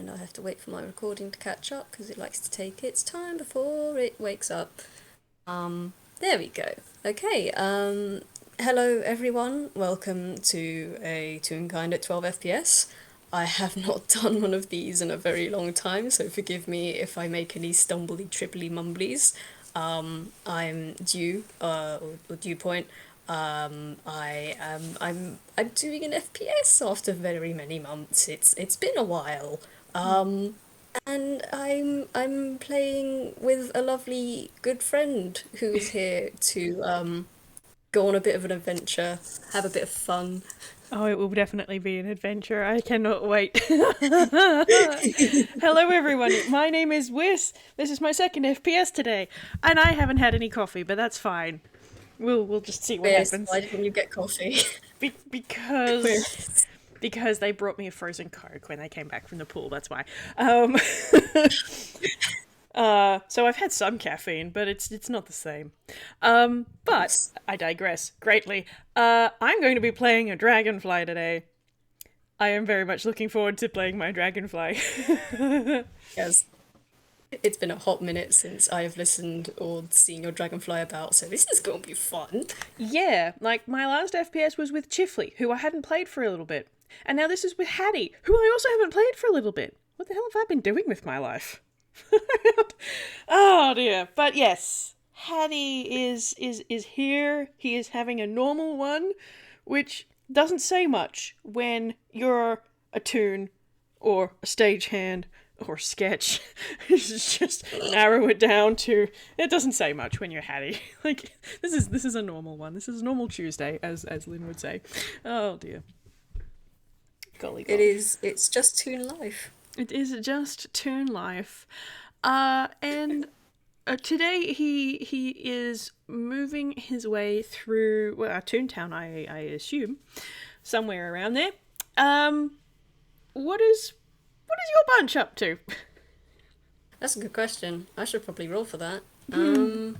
and I have to wait for my recording to catch up because it likes to take its time before it wakes up. There we go. Okay, hello everyone. Welcome to a Toonkind at 12 FPS. I have not done one of these in a very long time, so forgive me if I make any stumbly, tripply, mumblies. I'm or Dewpoint. I'm doing an FPS after very many months. It's been a while. And I'm playing with a lovely good friend who's here to go on a bit of an adventure, have a bit of fun. Oh, it will definitely be an adventure. I cannot wait. Hello, everyone. My name is Whis. This is my second FPS today, and I haven't had any coffee, but that's fine. We'll just see what Yes, happens. why didn't you get coffee? Be- Where because is because they brought me a frozen Coke when they came back from the pool. That's why. So I've had some caffeine, but it's not the same. But this? I digress greatly. I'm going to be playing a dragonfly today. I am very much looking forward to playing my dragonfly. Yes. It's been a hot minute since I have listened or seen your dragonfly about, so this is gonna be fun. Yeah, like my last FPS was with Chifley, who I hadn't played for a little bit. And now this is with Haddy, who I also haven't played for a little bit. What the hell have I been doing with my life? Oh dear. But yes, Haddy is here. He is having a normal one, which doesn't say much when you're a toon or a stagehand or a sketch. It's just narrow it down to it doesn't say much when you're Haddy. Like this is a normal one. This is a normal Tuesday, as Lynn would say. Oh dear. Golly gosh. It's just toon life. It is just toon life. And today he is moving his way through Toontown, I assume, somewhere around there. What is your bunch up to? That's a good question. I should probably roll for that. I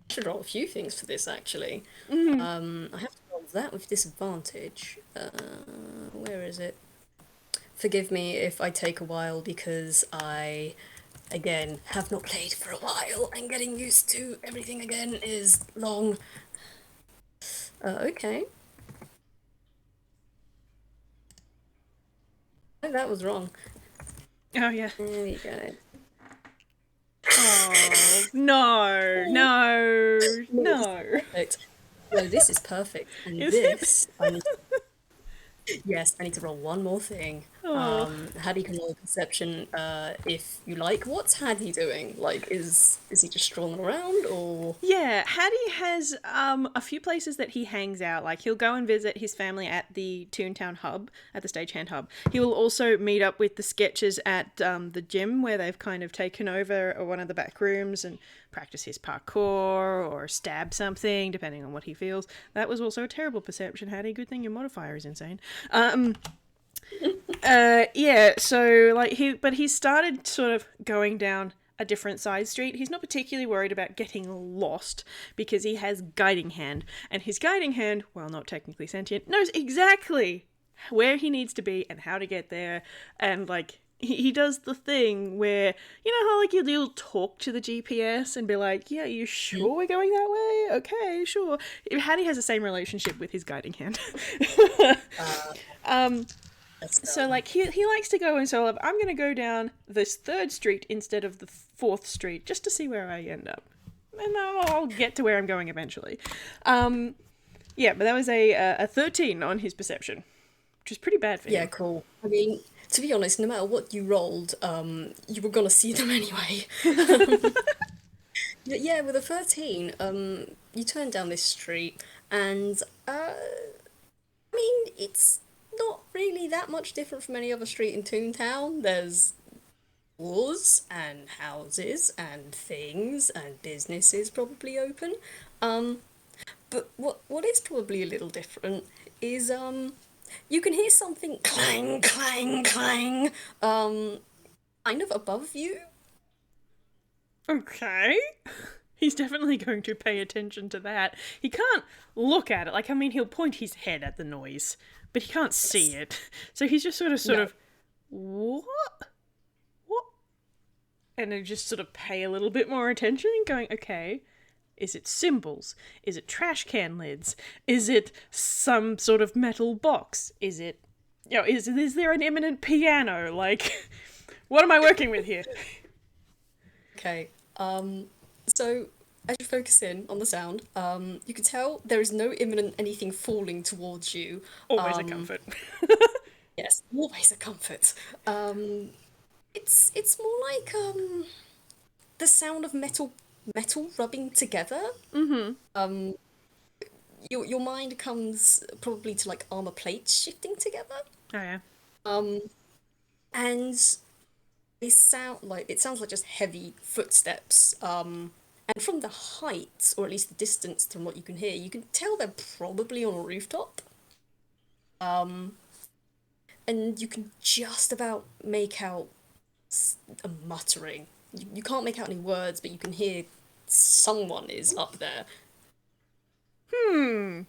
should roll a few things for this actually. I have to roll that with disadvantage. Where is it? Forgive me if I take a while because I, again, have not played for a while and getting used to everything again is long. Okay. Oh, that was wrong. Oh yeah. There we go. Oh no, no, no. Perfect. No, this is perfect. And Is it? this, yes, I need to roll one more thing. Oh. Haddy can roll perception if you like. What's Haddy doing? Like, is he just strolling around or? Yeah, Haddy has a few places that he hangs out. Like he'll go and visit his family at the Toontown hub, at the Stagehand hub. He will also meet up with the sketches at the gym where they've kind of taken over one of the back rooms and practice his parkour or stab something, depending on what he feels. That was also a terrible perception, Haddy. Good thing your modifier is insane. Yeah, so like he started sort of going down a different side street. He's not particularly worried about getting lost because he has guiding hand, and his guiding hand, while not technically sentient, knows exactly where he needs to be and how to get there. And like he does the thing where you know how like you'll talk to the GPS and be like, "Yeah, you sure we're going that way? Okay, sure." Hattie has the same relationship with his guiding hand. Uh, um, that's so like he likes to go and so like, I'm gonna go down this third street instead of the fourth street just to see where I end up, and I'll get to where I'm going eventually. Yeah, but that was a 13 on his perception, which is pretty bad for yeah, him. cool. I mean, to be honest, no matter what you rolled, you were gonna see them anyway. But yeah, with a 13, you turn down this street, and I mean, it's not really that much different from any other street in Toontown. There's stores and houses and things and businesses probably open. Um, but what is probably a little different is you can hear something clang clang clang kind of above you. Okay. He's definitely going to pay attention to that. He can't look at it. Like, I mean, he'll point his head at the noise, but he can't see Yes. it. So he's just sort No. of, what? and then just sort of pay a little bit more attention and going, okay, is it symbols? Is it trash can lids? Is it some sort of metal box? Is it, is there an imminent piano? Like, what am I working with here? Okay. So as you focus in on the sound, you can tell there is no imminent anything falling towards you. Always a Um, comfort. yes, always a comfort. It's more like the sound of metal rubbing together. Um, your mind comes probably to like armor plates shifting together. Oh yeah. Um, and it sounds like just heavy footsteps. And from the height, or at least the distance from what you can hear, you can tell they're probably on a rooftop. Um, and you can just about make out a muttering. You can't make out any words, but you can hear someone is up there. Hmm.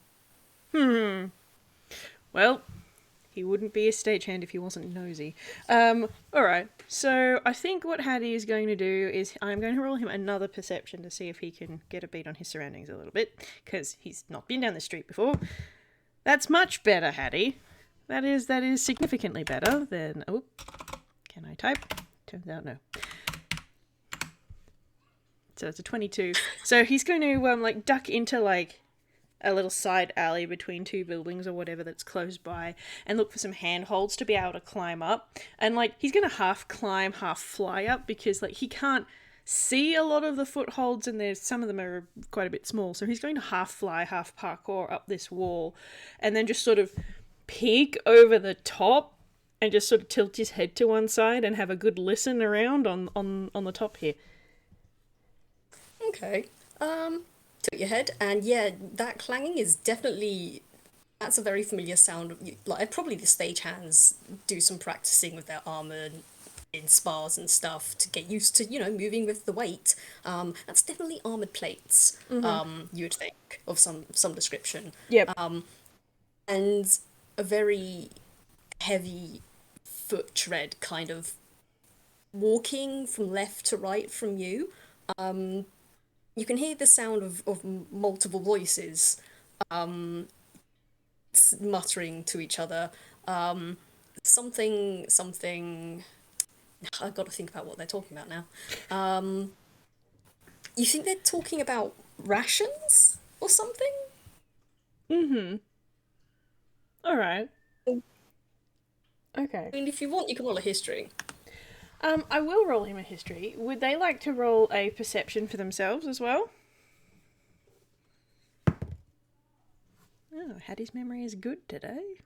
Hmm. Well, he wouldn't be a stagehand if he wasn't nosy. Alright, so I think what Haddy is going to do is I'm going to roll him another perception to see if he can get a beat on his surroundings a little bit, because he's not been down the street before. That's much better, Haddy. That is significantly better than... Oh, can I type? Turns out no. So it's a 22. So he's going to duck into a little side alley between two buildings or whatever that's close by and look for some handholds to be able to climb up. And he's going to half climb, half fly up because he can't see a lot of the footholds and there's some of them are quite a bit small. So he's going to half fly, half parkour up this wall and then just sort of peek over the top and just sort of tilt his head to one side and have a good listen around on the top here. Okay. Tilt your head, and yeah, that clanging is definitely that's a very familiar sound. Like probably the stagehands do some practicing with their armor in spars and stuff to get used to moving with the weight. That's definitely armored plates. You would think of some description. Yep. And a very heavy foot tread kind of walking from left to right from you. You can hear the sound of multiple voices muttering to each other. Something. I've got to think about what they're talking about now. You think they're talking about rations or something? Mm-hmm. Alright. Okay. I mean, if you want, you can roll a history. I will roll him a history. Would they like to roll a perception for themselves as well? Oh, Hattie's memory is good today.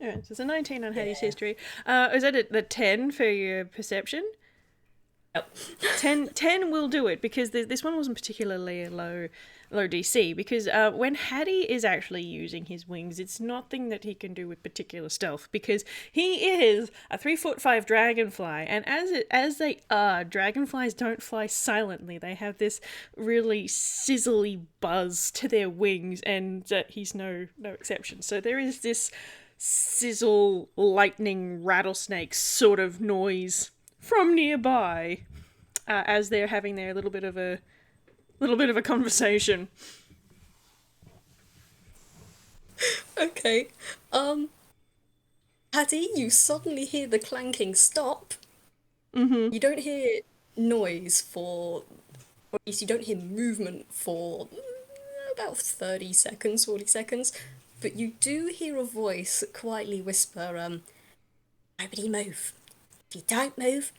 Yeah, so it's a 19 on Hattie's history. Is that the 10 for your perception? Yep. 10 will do it because this one wasn't particularly low DC because when Haddy is actually using his wings, it's nothing that he can do with particular stealth because he is a 3'5" dragonfly, and as they are, dragonflies don't fly silently. They have this really sizzly buzz to their wings, and he's no exception. So there is this sizzle, lightning, rattlesnake sort of noise from nearby as they're having their little bit of a conversation. Okay. Paddy, you suddenly hear the clanking stop. Mm-hmm. You don't hear noise for, or at least you don't hear movement for about 30 seconds, 40 seconds. But you do hear a voice quietly whisper, nobody move. If you don't move,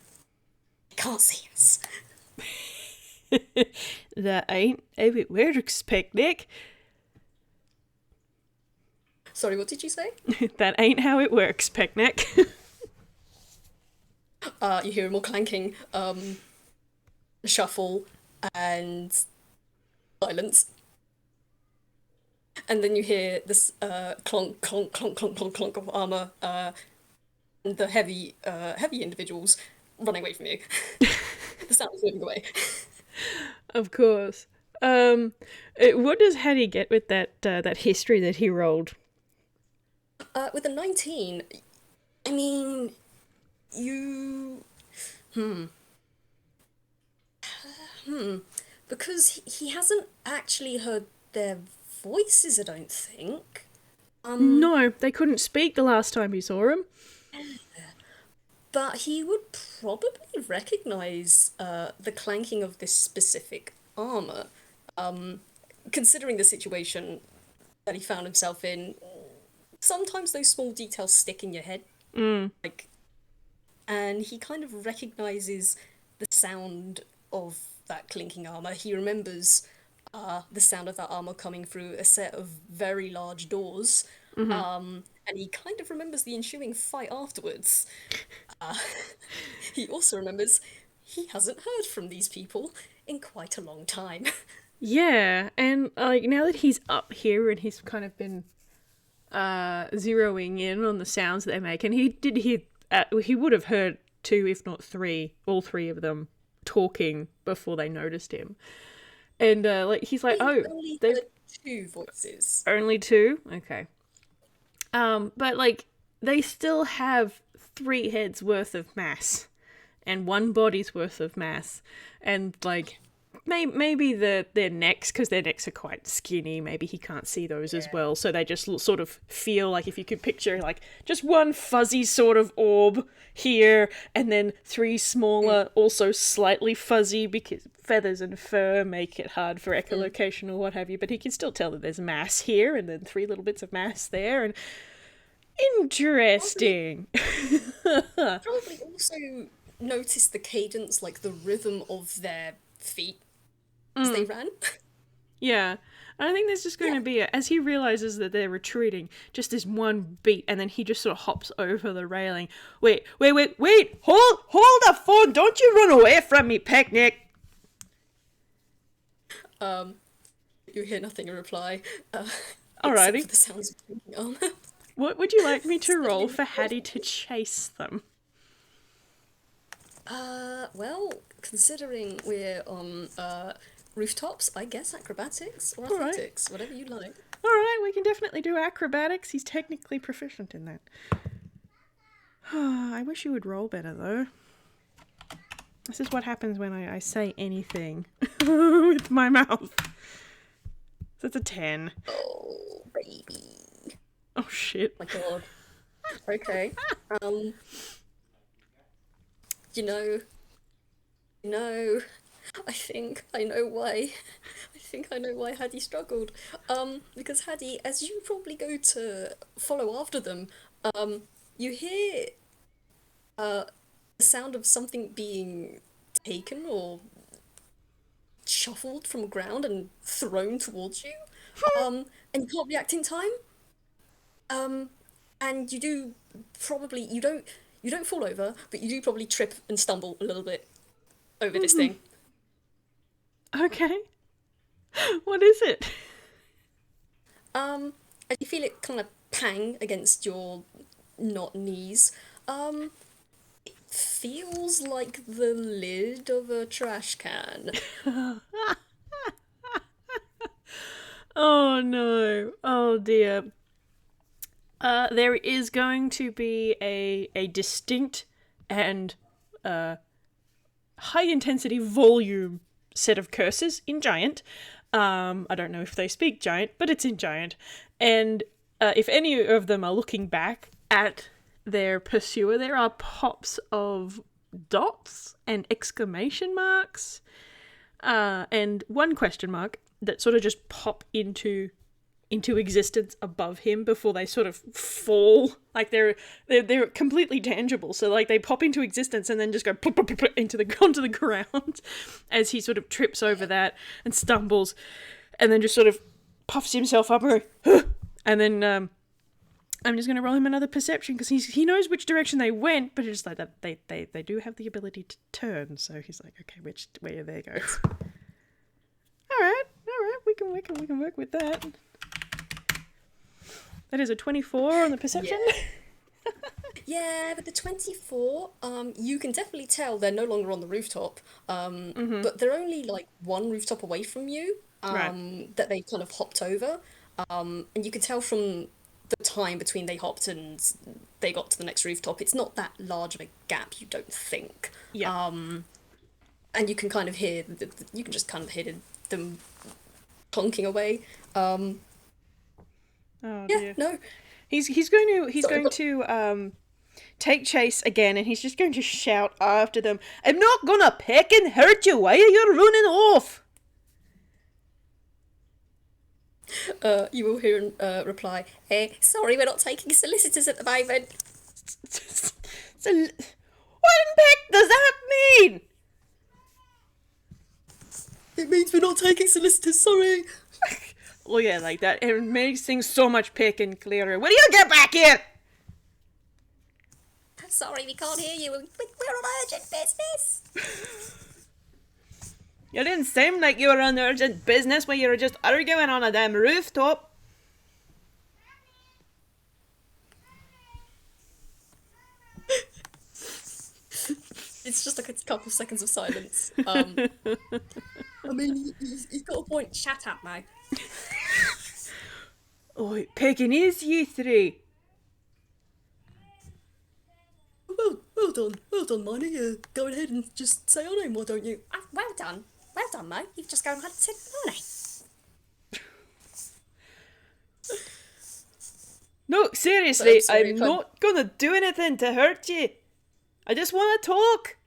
you can't see us. That ain't how it works, peckneck. Sorry, what did you say? That ain't how it works, peckneck. You hear more clanking, shuffle, and silence. And then you hear this clonk, clonk, clonk, clonk, clonk, clonk of armor, and the heavy individuals running away from you. The sound is moving away. Of course. What does Haddy get with that history that he rolled? With a 19, I mean, you. Because he hasn't actually heard their voices, I don't think. No, they couldn't speak the last time you saw him. But he would probably recognize the clanking of this specific armor, considering the situation that he found himself in. Sometimes those small details stick in your head, like, and he kind of recognizes the sound of that clinking armor. He remembers the sound of that armor coming through a set of very large doors, and he kind of remembers the ensuing fight afterwards. Uh, he also remembers he hasn't heard from these people in quite a long time. Yeah, and like now that he's up here and he's kind of been zeroing in on the sounds that they make, and he did hear, he would have heard two, if not three, all three of them talking before they noticed him. And like he's like, He oh, only they've heard two voices. only two, okay. But like they still have three heads worth of mass and one body's worth of mass, and like maybe their necks, because their necks are quite skinny, maybe he can't see those as well, so they just sort of feel like, if you could picture like just one fuzzy sort of orb here and then three smaller, also slightly fuzzy, because feathers and fur make it hard for echolocation or what have you, but he can still tell that there's mass here and then three little bits of mass there, and interesting. Probably also noticed the cadence, like the rhythm of their feet as they ran. Yeah. I think there's just going to be, as he realizes that they're retreating, just this one beat, and then he just sort of hops over the railing. Wait! Hold the phone! Don't you run away from me, peckneck! You hear nothing in reply, except Alrighty. for the sounds of clinking armor. What would you like me to roll for Haddy to chase them? Well, considering we're on rooftops, I guess acrobatics or Alright. athletics, whatever you like. Alright, we can definitely do acrobatics. He's technically proficient in that. I wish you would roll better, though. This is what happens when I say anything with my mouth. That's a 10. Oh, baby. Oh, shit. My god. Okay. Um, you know, I think I know why. I think I know why Haddy struggled. Because Haddy, as you probably go to follow after them, you hear the sound of something being taken or shuffled from the ground and thrown towards you. And you can't react in time. Um, and you do probably you don't fall over, but you do probably trip and stumble a little bit over this thing. Okay. What is it? And you feel it kind of pang against your not knees. It feels like the lid of a trash can. Oh no. Oh dear. There is going to be a distinct and high intensity volume set of curses in Giant. I don't know if they speak Giant, but it's in Giant. And if any of them are looking back at their pursuer, there are pops of dots and exclamation marks, and one question mark that sort of just pop into existence above him before they sort of fall. Like they're completely tangible, so like they pop into existence and then just go plop, plop, plop, into the onto the ground as he sort of trips over that and stumbles, and then just sort of puffs himself up and then I'm just going to roll him another perception, because he knows which direction they went, but it's like that they do have the ability to turn, so he's like, okay, where they go. all right, we can work with that. That is a 24 on the perception. Yeah, but the 24, you can definitely tell they're no longer on the rooftop. But they're only like one rooftop away from you. Right. that they kind of hopped over. And you can tell from the time between they hopped and they got to the next rooftop, it's not that large of a gap, you don't think. Yeah. And you can kind of hear, you can just kind of hear them clunking away. Um, Oh yeah, dear. no, He's sorry, going but to take chase again, and he's just going to shout after them. I'm not gonna peck and hurt you. Why are you running off? you will hear a reply. Sorry, we're not taking solicitors at the moment. So, what in peck does that mean? It means we're not taking solicitors, sorry. Oh yeah, like that. It makes things so much pick and clearer. When do you get back here? Sorry, we can't hear you. We're on urgent business. You didn't seem like you were on urgent business when you were just arguing on a damn rooftop. It's just like a couple seconds of silence. I mean, he's got a point. Shut up, now. Oh, Pekingese, you three. Well done, Miney. Go ahead and just say our name, why don't you? Well done, Mo. You've just gone and said Miney. No, So I'm seriously, sorry I'm if I'm. not gonna do anything to hurt you. I just want to talk.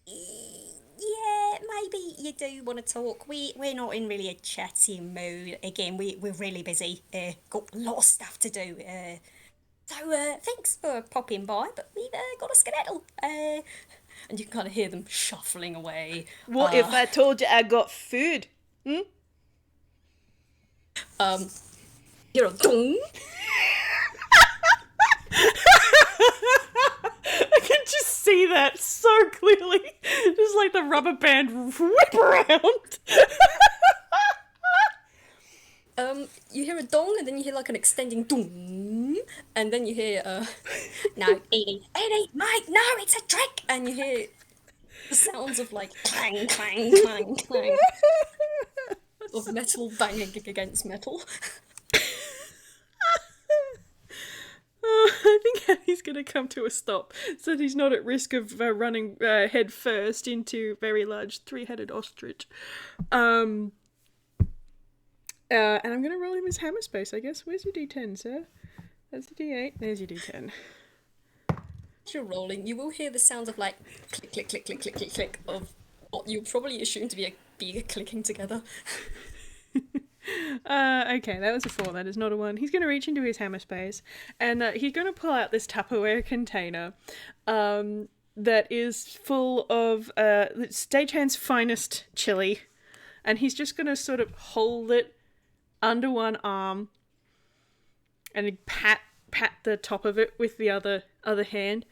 Yeah, maybe you do want to talk. We're not in really a chatty mood. Again, we're really busy. Got a lot of stuff to do. So thanks for popping by, but we've got a skedaddle. And you can kind of hear them shuffling away. What if I told you I got food? Um, you're a dong. I can just see that so clearly. Just like the rubber band whip around. You hear a dong, and then you hear like an extending dong, and then you hear no, Eenie, mate, no, it's a trick, and you hear the sounds of like clang, clang, clang, clang of metal banging against metal. I think he's going to come to a stop so that he's not at risk of running head first into very large three-headed ostrich. And I'm going to roll him his hammer space, I guess. Where's your d10, sir? That's the d8. There's your d10. As you're rolling, you will hear the sounds of like click, click, click, click, click, click, click of what you probably assume to be a clicking together. Okay, that was a 4. That is not a 1. He's going to reach into his hammer space, and he's going to pull out this Tupperware container that is full of Stagehand's finest chili, and he's just going to sort of hold it under one arm and pat the top of it with the other hand.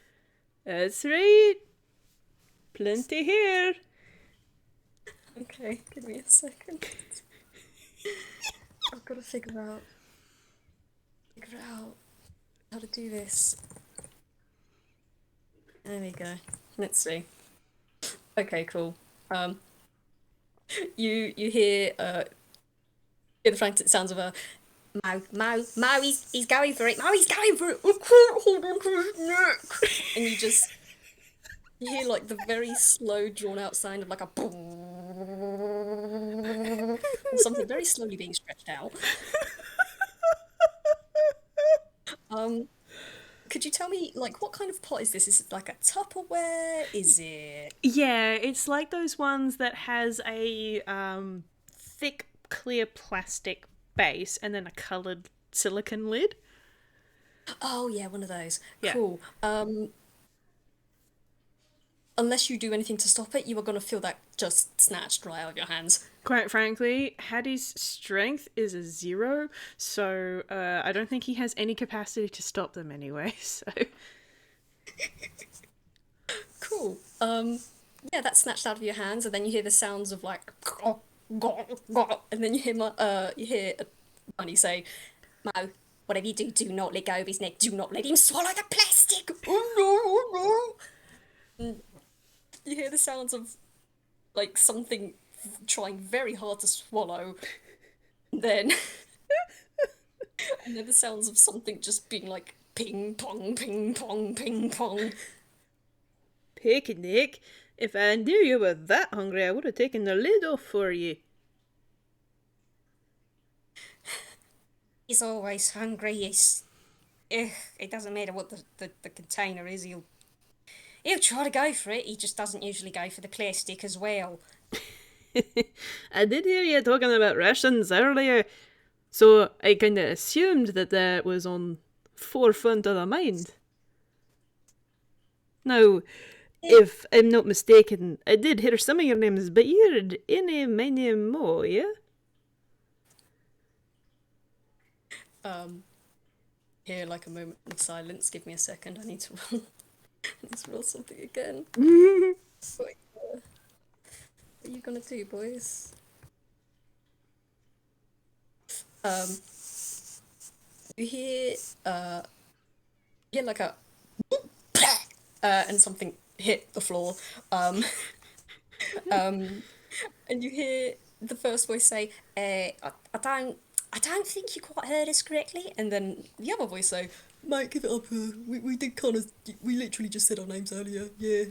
That's right. Plenty here. Okay, give me a second. I've got to figure out how to do this. There we go. Let's see. Okay, cool. You hear the frantic sounds of a Mo, he's going for it. Mo, he's going for it. I can't hold on to his neck. And you hear like the very slow, drawn out sound of like a boom, or something very slowly being stretched out. Could you tell me like what kind of pot is this? Is it like a Tupperware? Is it? Yeah, it's like those ones that has a thick, clear plastic base and then a coloured silicone lid. Oh yeah, one of those. Yeah. Cool. Unless you do anything to stop it, you are gonna feel that just snatched right out of your hands. Quite frankly, Haddy's strength is a 0, so I don't think he has any capacity to stop them anyway, so... Cool. Yeah, that's snatched out of your hands, and then you hear the sounds of like, and then you hear Bunny say, Mo, whatever you do, do not let go of his neck. Do not let him swallow the plastic. Oh no, oh no. And you hear the sounds of like something trying very hard to swallow. Then, and then the sounds of something just being like ping pong, ping pong, ping pong. Peckneck, if I knew you were that hungry, I would have taken the lid off for you. He's always hungry. It doesn't matter what the container is. He'll try to go for it. He just doesn't usually go for the clear stick as well. I did hear you talking about rations earlier, so I kind of assumed that that was on forefront of the mind. Now, if I'm not mistaken, I did hear some of your names, but you're Eenie, Miney, Mo, yeah? Here, like a moment of silence. Give me a second. I need to roll. I need to roll something again. Wait, what are you gonna do, boys? You hear like a and something hit the floor. And you hear the first voice say, I don't think you quite heard us correctly. And then the other voice say, mate, give it up. We did kind of, we literally just said our names earlier. Yeah.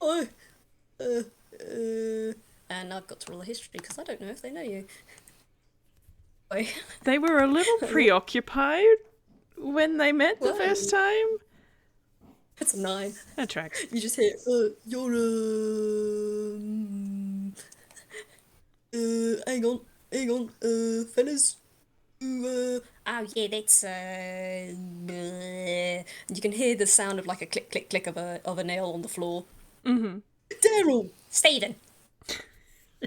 I. And I've got to roll a history because I don't know if they know you. They were a little preoccupied when they met the first time. It's a 9. That tracks. You just hear, you're hang on, fellas. Oh yeah, that's you can hear the sound of like a click click click of a nail on the floor. Mm-hmm. Daryl! Stephen!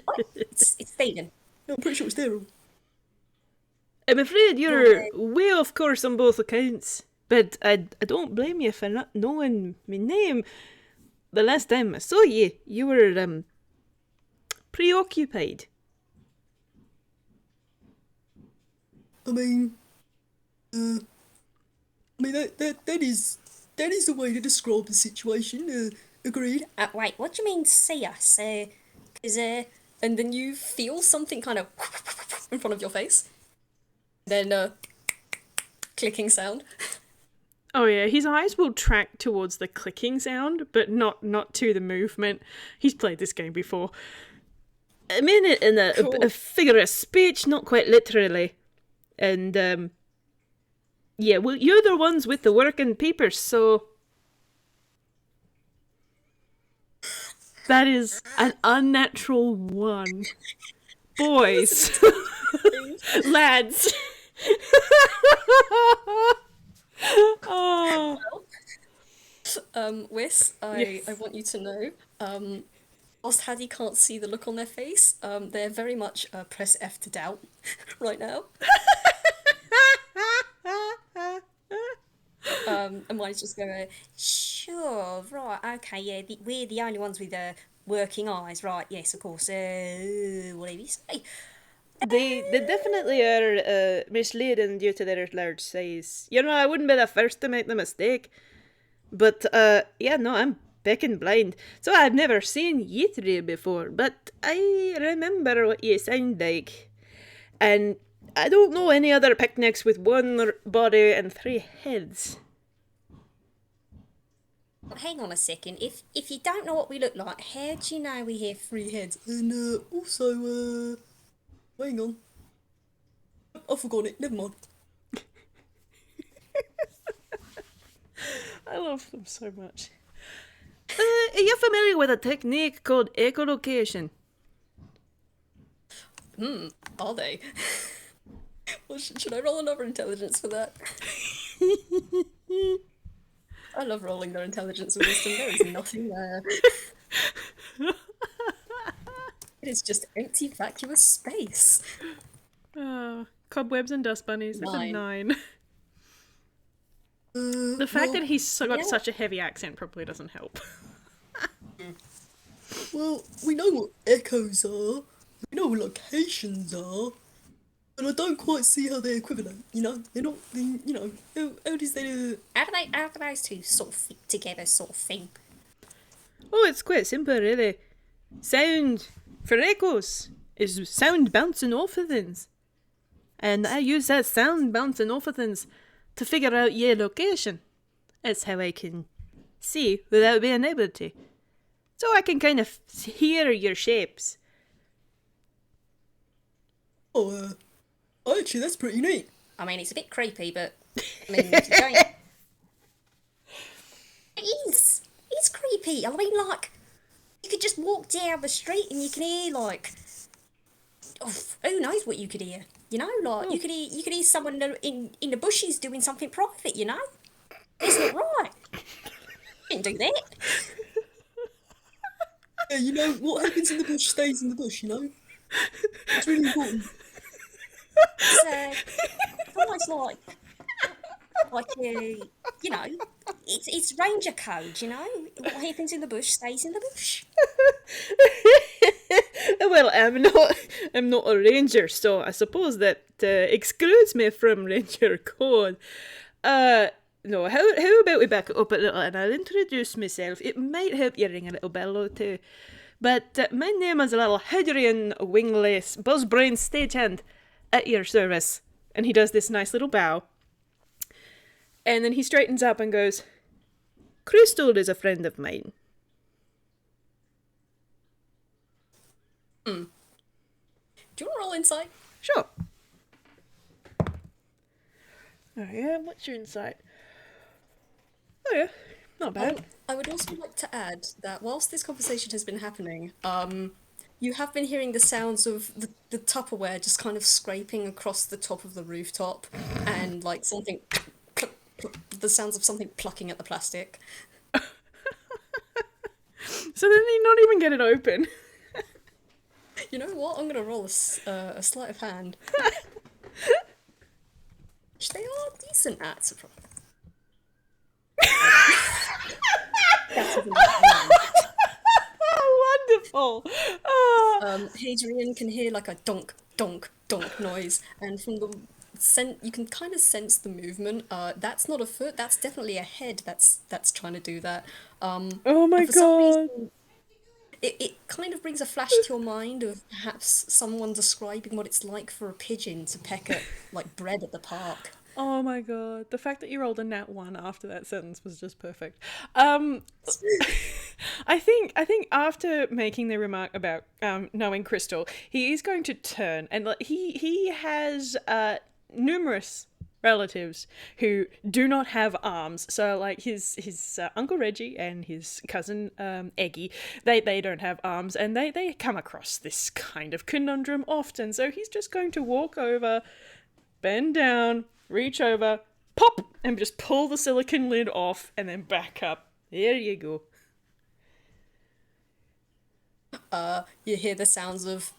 What? It's Stephen. No, I'm pretty sure it's Daryl. I'm afraid you're way off course on both accounts, but I don't blame you for not knowing my name. The last time I saw you, you were preoccupied. I mean, that is the way to describe the situation. Agreed. Wait, what do you mean see us? And then you feel something kind of in front of your face. Then clicking sound. Oh yeah, his eyes will track towards the clicking sound, but not to the movement. He's played this game before. I mean it in a figure of speech, not quite literally. And yeah, well, you're the ones with the working papers, so that is an unnatural 1. Boys, lads. Oh. Whis, Yes. I want you to know, whilst Haddy can't see the look on their face, they're very much press F to doubt right now. And mine's just going, sure, right, okay, yeah, we're the only ones with working eyes, right, yes, of course, whatever you say. They definitely are misleading due to their large size. You know, I wouldn't be the first to make the mistake. But, yeah, no, I'm becking blind. So I've never seen you three before, but I remember what you sound like. And I don't know any other picnics with 1 body and 3 heads. Hang on a second, if you don't know what we look like, how do you know we have 3 heads? And also, hang on. I forgot it, never mind. I love them so much. Are you familiar with a technique called echolocation? Are they? Well, should I roll another intelligence for that? I love rolling their intelligence and wisdom. There is nothing there. It is just empty, vacuous space. Cobwebs and dust bunnies. That's a 9. 9. The fact that he's got such a heavy accent probably doesn't help. Well, we know what echoes are. We know what locations are. But I don't quite see how they're equivalent, you know? They're not, you know, how does that... How do those two sort of fit together, sort of thing? Oh, it's quite simple, really. Sound for echoes is sound bouncing off of things. And I use that sound bouncing off of things to figure out your location. That's how I can see without being able to. So I can kind of hear your shapes. Oh, actually, that's pretty neat. I mean, it's a bit creepy, but I mean, if you don't... It is. It's creepy. I mean, like, you could just walk down the street and you can hear, like, oh, who knows what you could hear? You know, like you could hear someone in the bushes doing something private. You know, it's not right. Didn't do that. Yeah, you know what happens in the bush stays in the bush. You know, it's really important. It's almost like you know, it's ranger code. You know, what happens in the bush stays in the bush. Well, I'm not a ranger, so I suppose that excludes me from ranger code. No, how about we back it up a little and I'll introduce myself. It might help you ring a little bell or two. But my name is a little Hadrian Wingless Buzzbrain Stagehand at your service. And he does this nice little bow. And then he straightens up and goes, Crystal is a friend of mine. Do you want to roll insight? Sure. Oh yeah, what's your insight? Oh yeah, not bad. I would also like to add that whilst this conversation has been happening, you have been hearing the sounds of the Tupperware just kind of scraping across the top of the rooftop and like something, the sounds of something plucking at the plastic. So then they not even get it open. You know what? I'm going to roll a sleight of hand. Which they are decent at, surprise. Wonderful. Hadrian can hear like a donk, donk, donk noise, and from the you can kind of sense the movement. That's not a foot. That's definitely a head. That's trying to do that. Oh my and for some god. reason, it kind of brings a flash to your mind of perhaps someone describing what it's like for a pigeon to peck at like bread at the park. Oh my god. The fact that you rolled a nat 1 after that sentence was just perfect. I think after making the remark about knowing Crystal, he is going to turn and he has numerous relatives who do not have arms. So like his Uncle Reggie and his cousin Eggy, they don't have arms, and they come across this kind of conundrum often. So he's just going to walk over, bend down, reach over, pop, and just pull the silicone lid off, and then back up. There you go. You hear the sounds of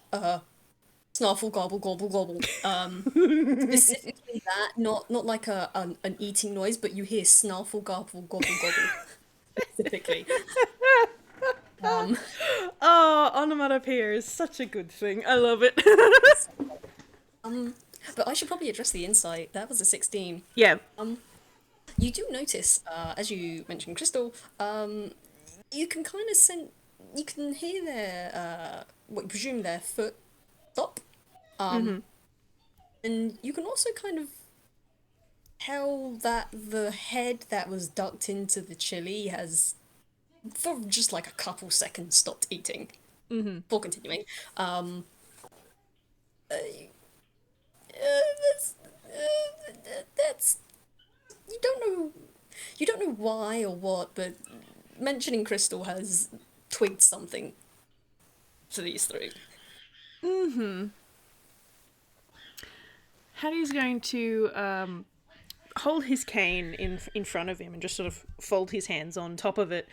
snuffle, gobble, gobble, gobble. Specifically that, not like an eating noise, but you hear snuffle, gobble, gobble, gobble. Specifically. Oh, onomatopoeia is such a good thing. I love it. But I should probably address the insight. That was a 16. Yeah. You do notice, as you mentioned, Crystal, you can kind of you can hear their, what you presume their foot stop. And you can also kind of tell that the head that was ducked into the chili has, for just like a couple seconds, stopped eating. Before continuing. That's you don't know why or what, but mentioning Crystal has twigged something for these three. Haddy's going to hold his cane in front of him and just sort of fold his hands on top of it,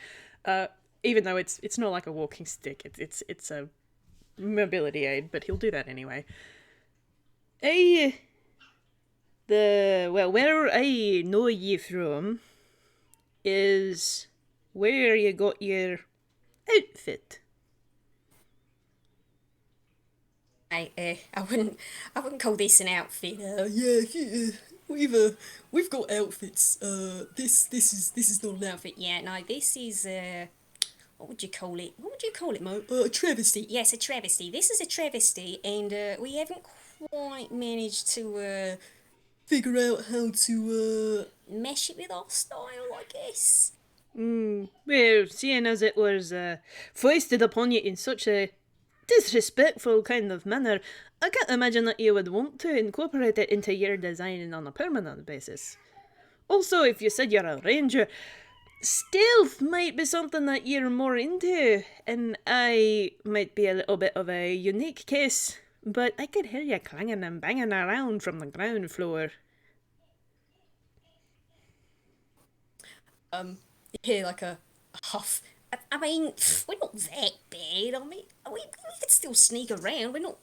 even though it's not like a walking stick. It's a mobility aid, but he'll do that anyway. Where I know ye from is where you got your outfit. I wouldn't call this an outfit. We've got outfits. This is not an outfit. Yeah, no, this is what would you call it? What would you call it, Mo? A travesty. Yes, a travesty. This is a travesty, and we haven't quite managed to figure out how to mesh it with our style, I guess. Well, seeing as it was foisted upon you in such a disrespectful kind of manner, I can't imagine that you would want to incorporate it into your design on a permanent basis. Also, if you said you're a ranger, stealth might be something that you're more into, and I might be a little bit of a unique case, but I could hear you clanging and banging around from the ground floor. You hear like a huff. I mean, we're not that bad. I mean, we can still sneak around. We're not,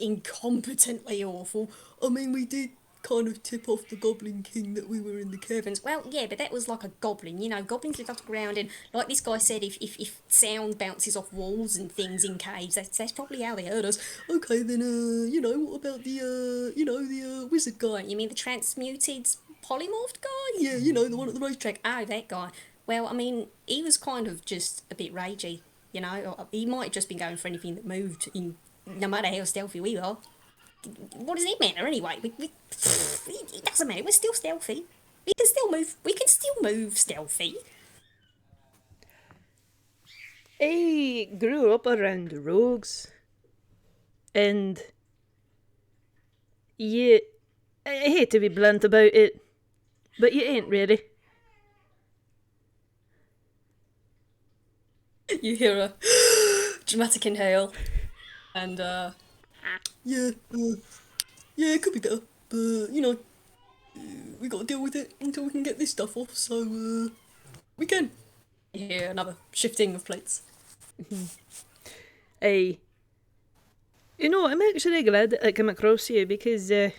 incompetently awful. I mean, we did kind of tip off the Goblin King that we were in the caverns. Well, yeah, but that was like a goblin. Goblins live off the ground, and like this guy said, if sound bounces off walls and things in caves, that's probably how they heard us. Okay, then, what about the wizard guy? You mean the transmuted polymorphed guy? Yeah, the one at the racetrack. Oh, that guy. Well, I mean, he was kind of just a bit ragey, He might have just been going for anything that moved, no matter how stealthy we are. What does it matter anyway? It doesn't matter. We're still stealthy. We can still move. We can still move stealthy. I grew up around rogues, and you, I hate to be blunt about it, but you ain't really. You hear a dramatic inhale, and yeah, it could be better, but we got to deal with it until we can get this stuff off. So we can. You hear another shifting of plates. I, I'm actually glad that I came across you because the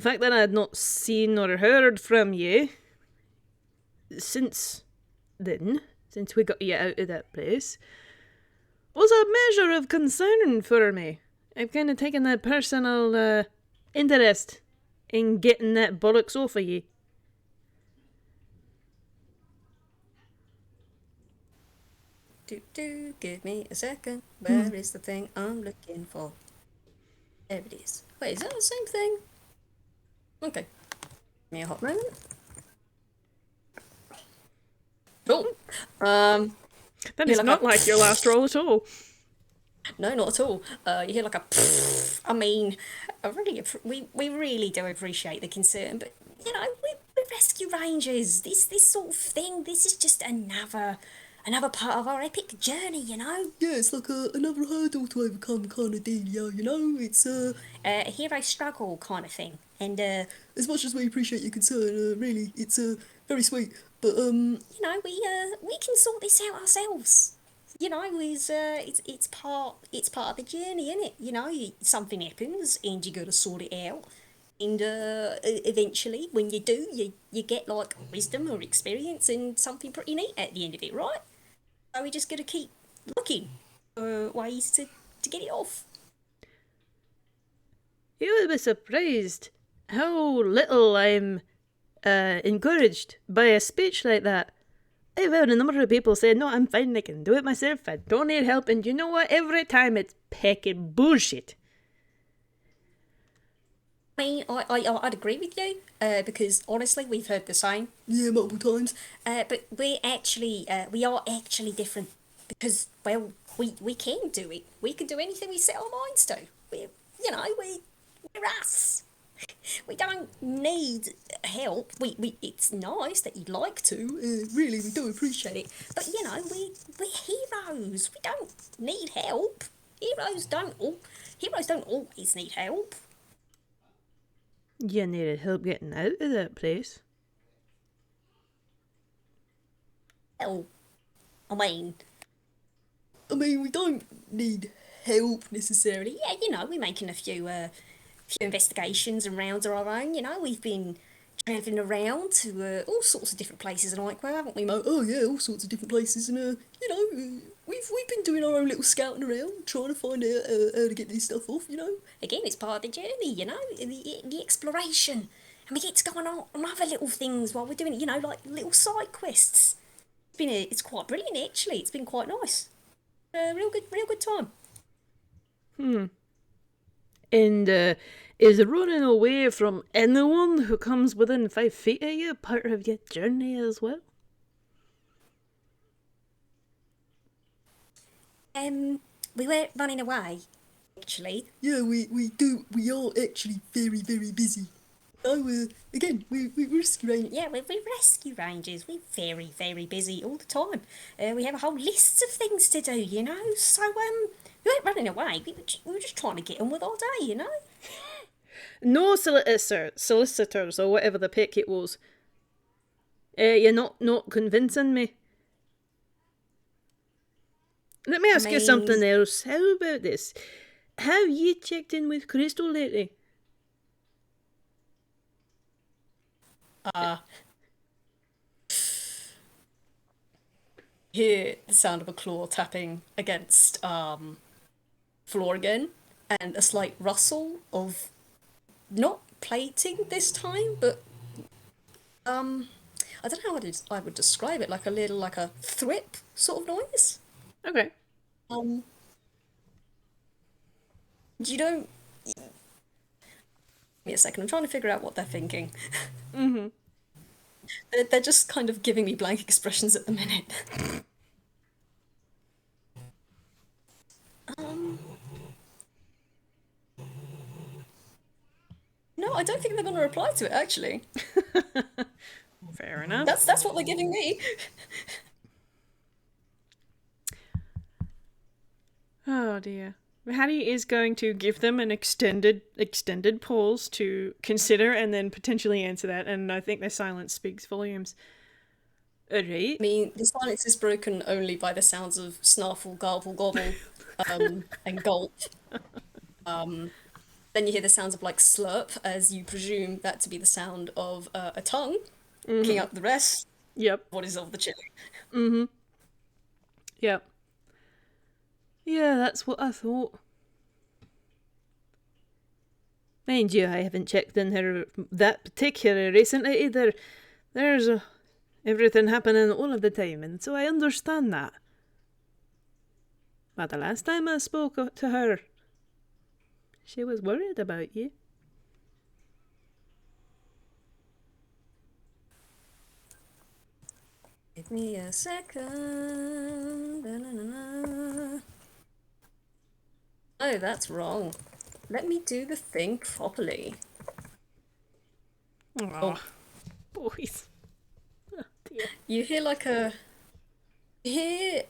fact that I had not seen or heard from you since then, since we got you out of that place, was a measure of concern for me. I've kind of taken that personal interest in getting that bollocks off of you. Give me a second. Where is the thing I'm looking for? There it is. Wait, is that the same thing? Okay. Give me a hot moment. Cool. That is not like your last roll at all. No, not at all. You hear like a. I mean, we really do appreciate the concern, but we're rescue rangers. This sort of thing. This is just another part of our epic journey. Yeah, it's like another hurdle to overcome kind of deal. It's a hero struggle kind of thing. And as much as we appreciate your concern, really, it's very sweet. But we can sort this out ourselves. It's part of the journey, isn't it? Something happens and you got to sort it out. And eventually, when you do, you get like wisdom or experience and something pretty neat at the end of it, right? So we just got to keep looking for ways to get it off. You would be surprised how little I'm encouraged by a speech like that. I've heard a number of people say, no, I'm fine, I can do it myself, I don't need help, and you know what? Every time it's pecking bullshit. I mean, I'd agree with you, because honestly, we've heard the same. Yeah, multiple times. But we are actually different, because, well, we can do it. We can do anything we set our minds to. We're us. We don't need help. It's nice that you'd like to. Really, we do appreciate it. But we're heroes. We don't need help. Heroes don't always need help. You needed help getting out of that place. Well, I mean, we don't need help necessarily. Yeah, we're making a few investigations and rounds of our own. We've been travelling around to all sorts of different places and like, well, haven't we, Mo? Oh yeah, all sorts of different places, and we've been doing our own little scouting around, trying to find out how to get this stuff off. Again, it's part of the journey. The exploration, and we get to go on other little things while we're doing it. Like little side quests. It's quite brilliant actually. It's been quite nice. Real good time. And is running away from anyone who comes within 5 feet of you part of your journey as well? We weren't running away actually. Yeah, we are actually very busy. Oh, again, we're rescue rangers. Yeah, we're rescue rangers. We're very busy all the time. We have a whole list of things to do, you know. So we weren't running away. We were just trying to get on with our day, you know. No solicitors or whatever the pick it was. You're not convincing me. Let me ask you something else. How about this? Have you checked in with Crystal lately? Hear the sound of a claw tapping against floor again, and a slight rustle of not plating this time, but I don't know how I would describe it, like a little like a thwip sort of noise. Okay. Um, you don't. Give me a second. I'm trying to figure out what they're thinking. Mm-hmm. They're just kind of giving me blank expressions at the minute. No, I don't think they're going to reply to it. Actually, Fair enough. that's what they're giving me. Oh dear. Haddy is going to give them an extended pause to consider and then potentially answer that, and I think their silence speaks volumes. Alright. I mean, the silence is broken only by the sounds of snarfle, garble, gobble, and gulp. Then you hear the sounds of like slurp, as you presume that to be the sound of a tongue picking up the rest. Yep. What is of the chili? Mm-hmm. Yep. Yeah, that's what I thought. Mind you, I haven't checked in her that particular recently either. There's everything happening all of the time, and so I understand that. But the last time I spoke to her, she was worried about you. Give me a second. Da-na-na-na. Oh, that's wrong. Let me do the thing properly. Oh, boys. Oh, dear. You hear like you hear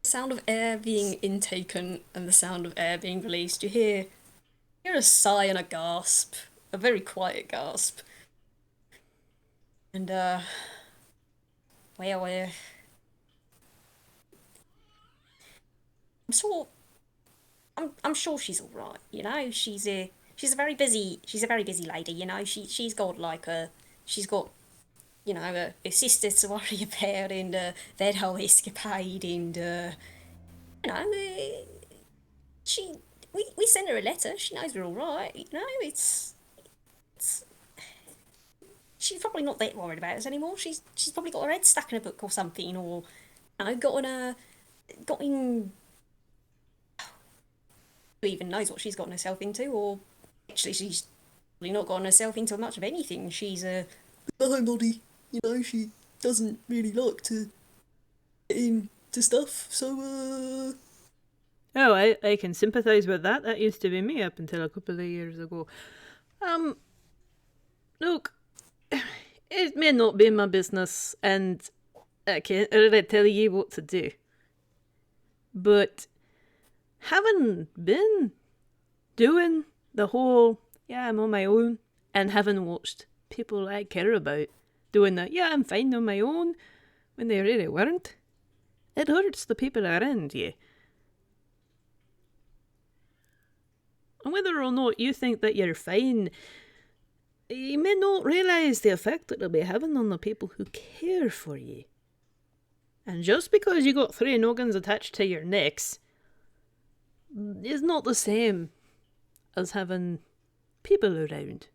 the sound of air being intaken and the sound of air being released. You hear a sigh and a gasp, a very quiet gasp. And well, I'm sure she's all right. You know, she's a very busy lady. You know, she's got like she's got you know a sister to worry about and that whole escapade and you know she we sent her a letter. She knows we're all right. You know, it's she's probably not that worried about us anymore. She's probably got her head stuck in a book or something, or you know, got in who even knows what she's gotten herself into, or actually she's probably not gotten herself into much of anything. She's a Homebody, you know, she doesn't really like to get into stuff, so, Oh, I can sympathise with that. That used to be me up until a couple of years ago. Look, it may not be my business, and I can't really tell you what to do. But having been doing the whole, yeah, I'm on my own, and having watched people I care about doing that, yeah, I'm fine on my own, when they really weren't, it hurts the people around you. And whether or not you think that you're fine, you may not realise the effect it'll be having on the people who care for you. And just because you got 3 noggins attached to your necks is not the same as having people around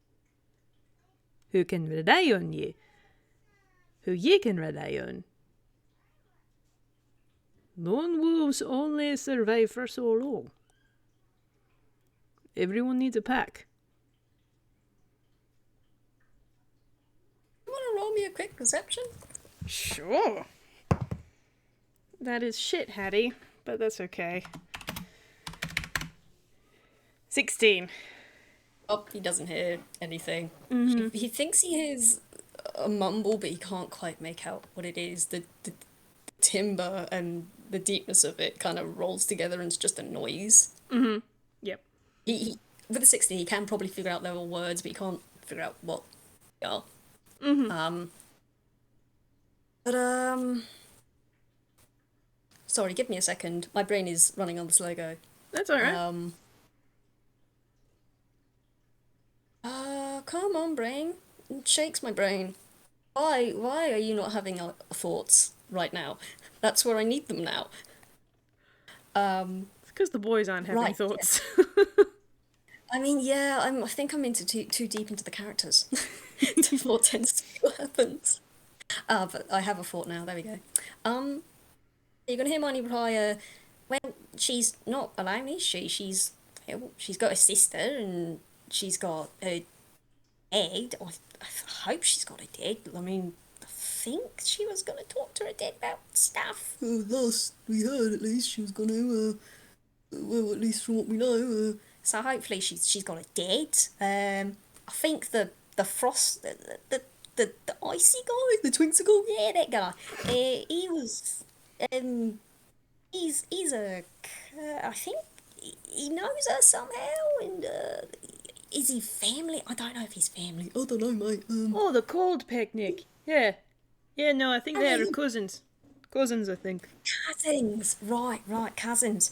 who can rely on you, who you can rely on, Lone wolves only survive for so long. Everyone needs a pack. You want to roll me a quick perception? Sure. That is shit, Haddy, but that's okay. 16. Oh, he doesn't hear anything. Mm-hmm. He thinks he hears a mumble, but he can't quite make out what it is. The timber and the deepness of it kind of rolls together and it's just a noise. Mm-hmm. Yep. He with a 16, he can probably figure out their all words, but he can't figure out what they are. Mm-hmm. But sorry, give me a second. My brain is running on the slow go. That's alright. Come on, brain. It shakes my brain. Why are you not having thoughts right now? That's where I need them now. It's because the boys aren't having right, thoughts. I mean, yeah, I think I'm into too deep into the characters. What tends to be what happens. But I have a thought now. There we go. You're gonna hear Miney reply. Well, she's not alone, is she? She's got a sister and she's got a dad. I hope she's got a dad. I mean, I think she was gonna talk to her dad about stuff. Last we heard, at least, she was going to, well, at least from what we know, So hopefully she's got a dad. I think the frost the icy guy, the Twinksicle? yeah, that guy. He was he's a I think he knows her somehow, and is he family? I don't know if he's family. I don't know, mate. Oh, the cold peckneck. Yeah. Yeah, no, I think they're mean- cousins. Cousins, I think. Cousins, right, cousins.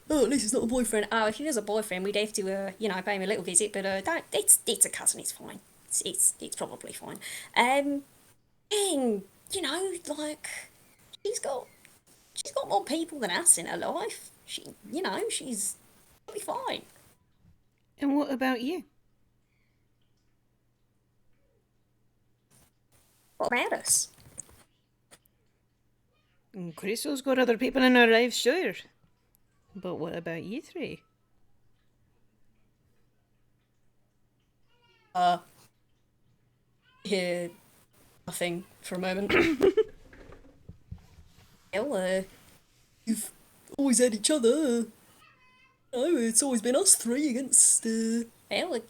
Oh, at least it's not a boyfriend. Oh, if he was a boyfriend, we'd have to, pay him a little visit. But don't. It's a cousin. It's fine. It's probably fine. And like she's got more people than us in her life. She's be fine. And what about you? What about us? Crystal's got other people in her life, sure. But what about you three? Hear nothing for a moment. Well, You've always had each other. No, it's always been us three against,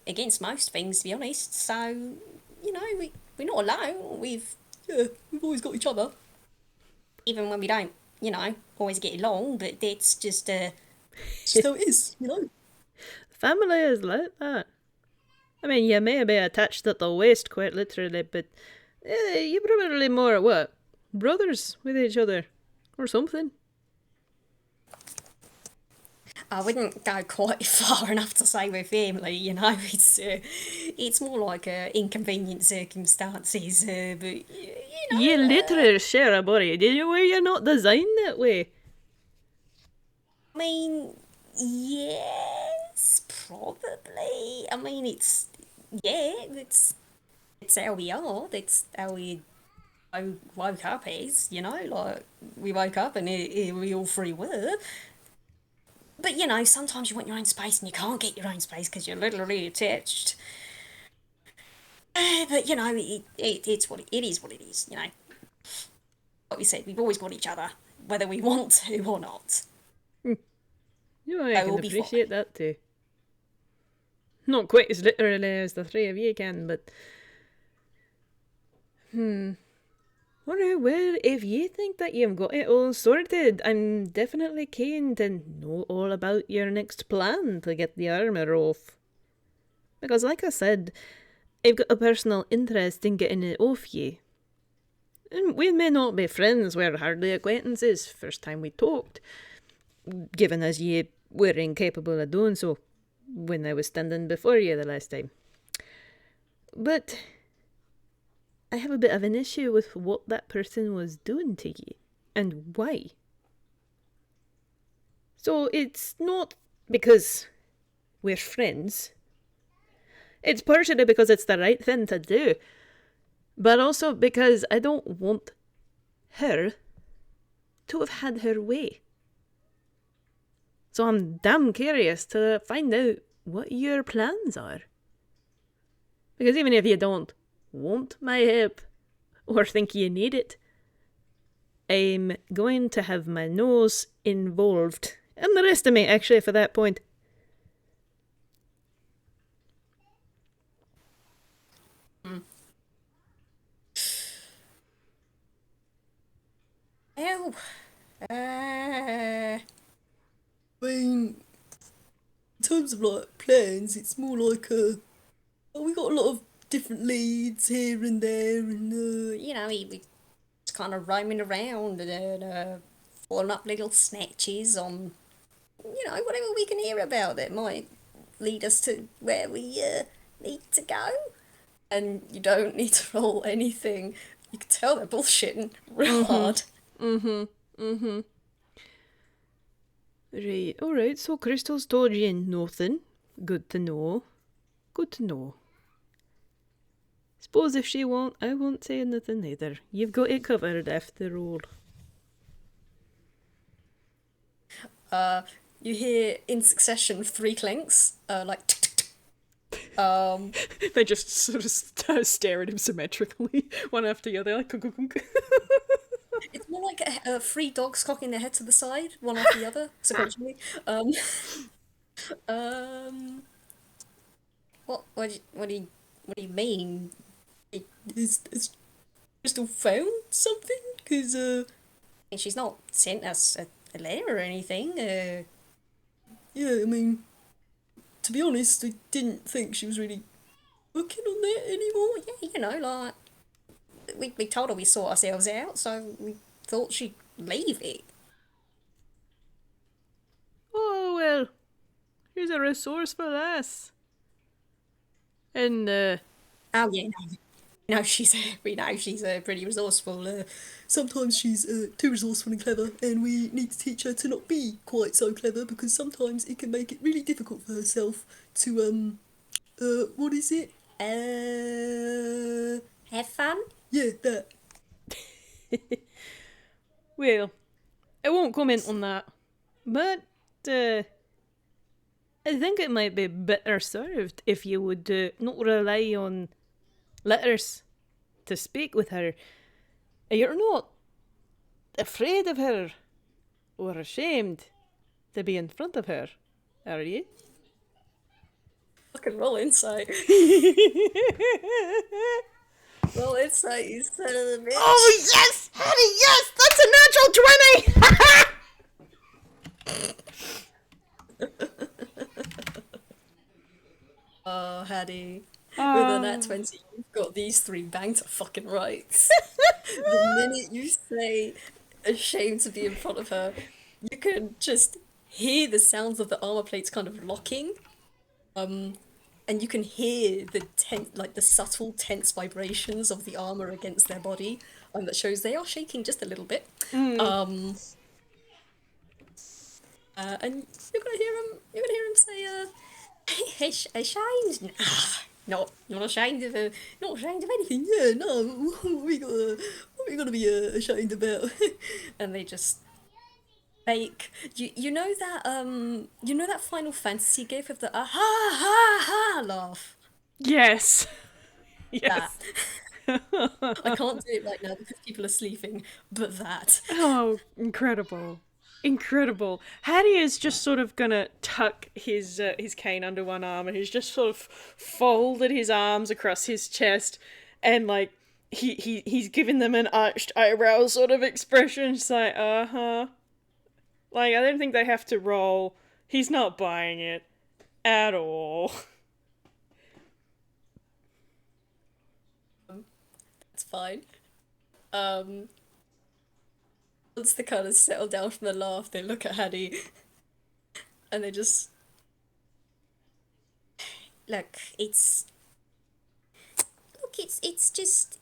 against most things, to be honest. So, we're not alone. yeah, we've always got each other. Even when we don't, always get along, but it's just, It's just how it is, you know. Family is like that. I mean, you may be attached at the waist, quite literally, but you're probably more, what, brothers with each other, or something. I wouldn't go quite far enough to say we're family, it's more like inconvenient circumstances, but, You literally share a body, do you? Were you not designed that way? I mean, yes, probably. I mean, it's how we are. That's how we woke up as, like we woke up and here we all three were. But, sometimes you want your own space and you can't get your own space because you're literally attached. But, it's what it is what it is, Like we said, we've always got each other, whether we want to or not. You know, I So can we'll be appreciate that too. Not quite as literally as the three of you can, but... Well, if you think that you've got it all sorted, I'm definitely keen to know all about your next plan to get the armour off. Because like I said, I've got a personal interest in getting it off you. And we may not be friends, we're hardly acquaintances, first time we talked, given as you were incapable of doing so when I was standing before you the last time. But I have a bit of an issue with what that person was doing to you, and why. So it's not because we're friends. It's partially because it's the right thing to do, but also because I don't want her to have had her way. So I'm damn curious to find out what your plans are. Because even if you don't want my help or think you need it, I'm going to have my nose involved. And the rest of me, actually, for that point. Well, I mean, in terms of like plans, it's more like we got a lot of different leads here and there, and you know, we just kind of roaming around and falling up little snatches on, you know, whatever we can hear about that might lead us to where we need to go. And you don't need to roll anything. You can tell they're bullshitting real hard. Right, alright, so Crystal's told you nothing. Good to know. Good to know. Suppose if she won't, I won't say nothing either. You've got it covered after all. You hear in succession 3 clinks, like tick, tick, tick. They just sort of stare at him symmetrically, one after the other, like kunk, kunk, kunk. It's more like 3 dogs cocking their head to the side, one after the other, sequentially. Um, what do you mean? is Crystal found something? Cause And she's not sent us a letter or anything. yeah, I mean, to be honest, I didn't think she was really working on that anymore. Yeah, you know, like we told her we sort ourselves out, so we thought she'd leave it. Oh, well, here's a resourceful lass. And, Oh yeah, no, we know she's pretty resourceful. Sometimes she's too resourceful and clever, and we need to teach her to not be quite so clever because sometimes it can make it really difficult for herself to what is it? Have fun. Yeah, that. well, I won't comment on that. But, I think it might be better served if you would not rely on letters to speak with her. You're not afraid of her or ashamed to be in front of her, are you? Fucking roll insight. Roll insight, you son of a bitch. Oh yes, Haddy, yes, that's a natural 20. Oh, Haddy. With a nat 20, you've got these 3 bang to fucking rights. The minute you say ashamed to be in front of her, you can just hear the sounds of the armor plates kind of locking. And you can hear the subtle tense vibrations of the armor against their body. That shows they are shaking just a little bit. And you're gonna hear him say, ashamed? Nah, not ashamed of anything. Yeah, no, what we gonna be ashamed about? And they just fake. You know that Final Fantasy gif of the ah ha ha ha laugh. Yes. That. Yes. I can't do it right now because people are sleeping, but that. Oh, incredible. Incredible. Hattie is just sort of gonna tuck his cane under one arm, and he's just sort of folded his arms across his chest, and like he's giving them an arched eyebrow sort of expression. Just like, like I don't think they have to roll. He's not buying it at all. It's fine. Once they kind of settle down from the laugh, they look at Haddy, and they just look. It's just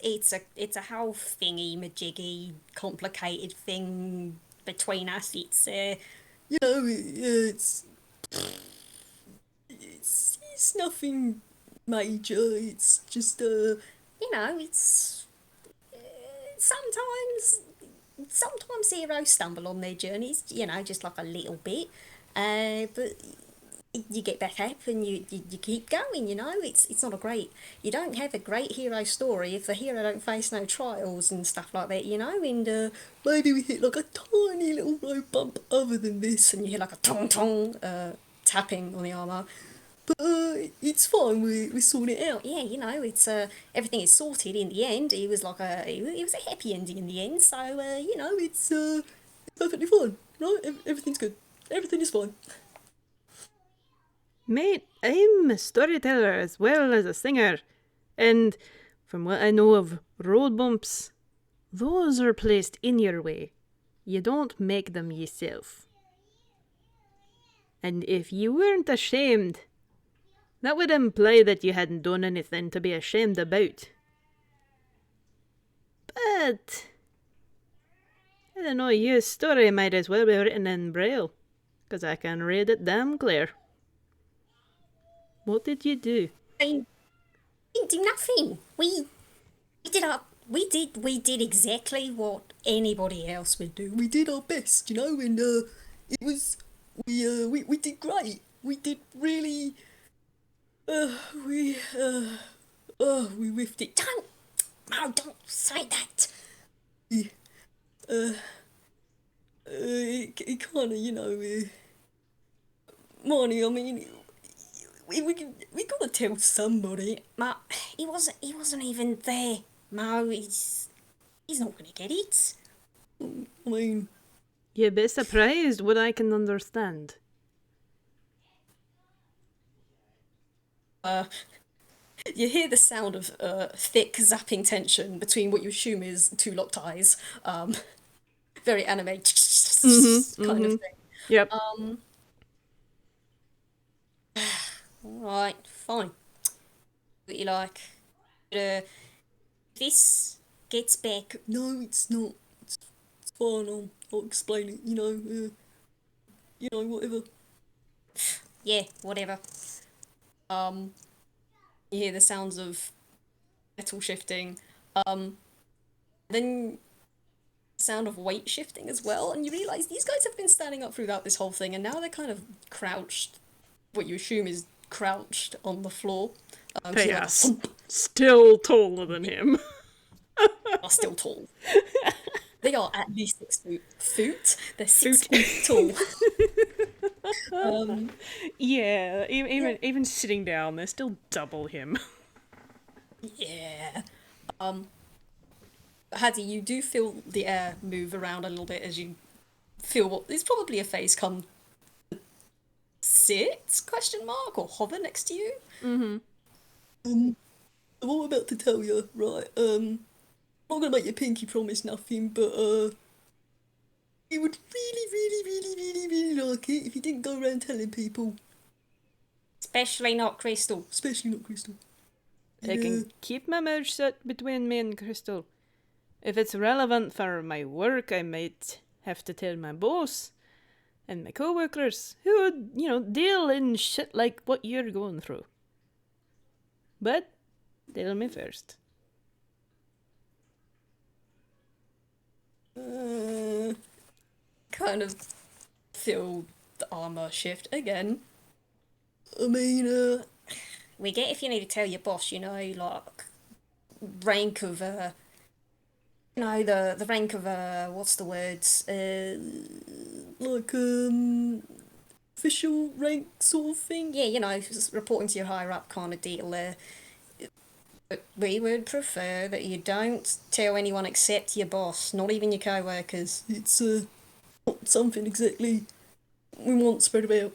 it's a whole thingy majiggy complicated thing between us. It's You know, it's nothing major. It's just it's sometimes heroes stumble on their journeys, just like a little bit. But you get back up and you keep going, It's not a great... You don't have a great hero story if the hero don't face no trials and stuff like that, And Maybe we hit like a tiny little road bump other than this. and you hear like a tong tong tapping on the armour. But it's fine, we're sorting it out. Yeah, it's everything is sorted in the end. It was a happy ending in the end, so It's perfectly fine, right? Everything's good. Everything is fine. Mate, I'm a storyteller as well as a singer, and from what I know of road bumps, those are placed in your way. You don't make them yourself. And if you weren't ashamed, that would imply that you hadn't done anything to be ashamed about. But I don't know, your story might as well be written in Braille, 'cause I can read it damn clear. What did you do? I didn't do nothing. We did exactly what anybody else would do. We did our best, and it was we did great. We did really we whiffed it. Don't say that. It kind of, Miney, I mean, we gotta tell somebody. Ma, he wasn't even there. Mo, he's not gonna get it. I mean, You'd be surprised what I can understand. You hear the sound of thick zapping tension between what you assume is two locked eyes. Very anime kind of thing. Yep. Alright, fine. What you like? This gets back. no, it's not. It's fine. I'll explain it. Whatever. Yeah, whatever. You hear the sounds of metal shifting. Then sound of weight shifting as well, and you realise these guys have been standing up throughout this whole thing, and now they're kind of crouched, what you assume is crouched on the floor. They are still taller than him. Are still tall. They are at least 6 foot. They're 6 feet tall. Yeah, even sitting down, they're still double him. Yeah. Haddy, you do feel the air move around a little bit as you feel what is probably a face come sit, question mark, or hover next to you. What I'm about to tell you, right? I'm not gonna make you pinky promise nothing, but you would really, really, really, really, really like it if you didn't go around telling people, Especially not Crystal. especially not Crystal. I can keep my mouth shut between me and Crystal. If it's relevant for my work, I might have to tell my boss and my co-workers who would, deal in shit like what you're going through. But tell me first. Kind of feel the armor shift again. I mean, We get if you need to tell your boss, like rank of the rank of what's the words? like official rank sort of thing. Yeah, just reporting to your higher up kind of deal there. But we would prefer that you don't tell anyone except your boss, not even your co-workers. It's not something exactly we want spread about.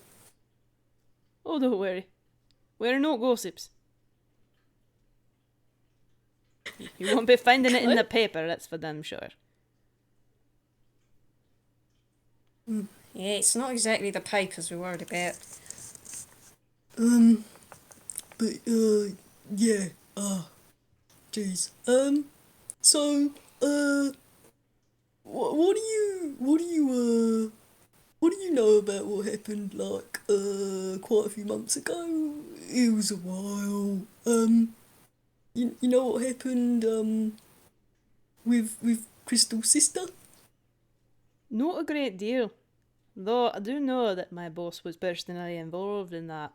Oh, don't worry. We're no gossips. You won't be finding it in the paper, that's for damn sure. Yeah, it's not exactly the papers we're worried about. But yeah. Jeez. So, what do you know about what happened like quite a few months ago? It was a while. You know what happened with Crystal's sister? Not a great deal. Though I do know that my boss was personally involved in that.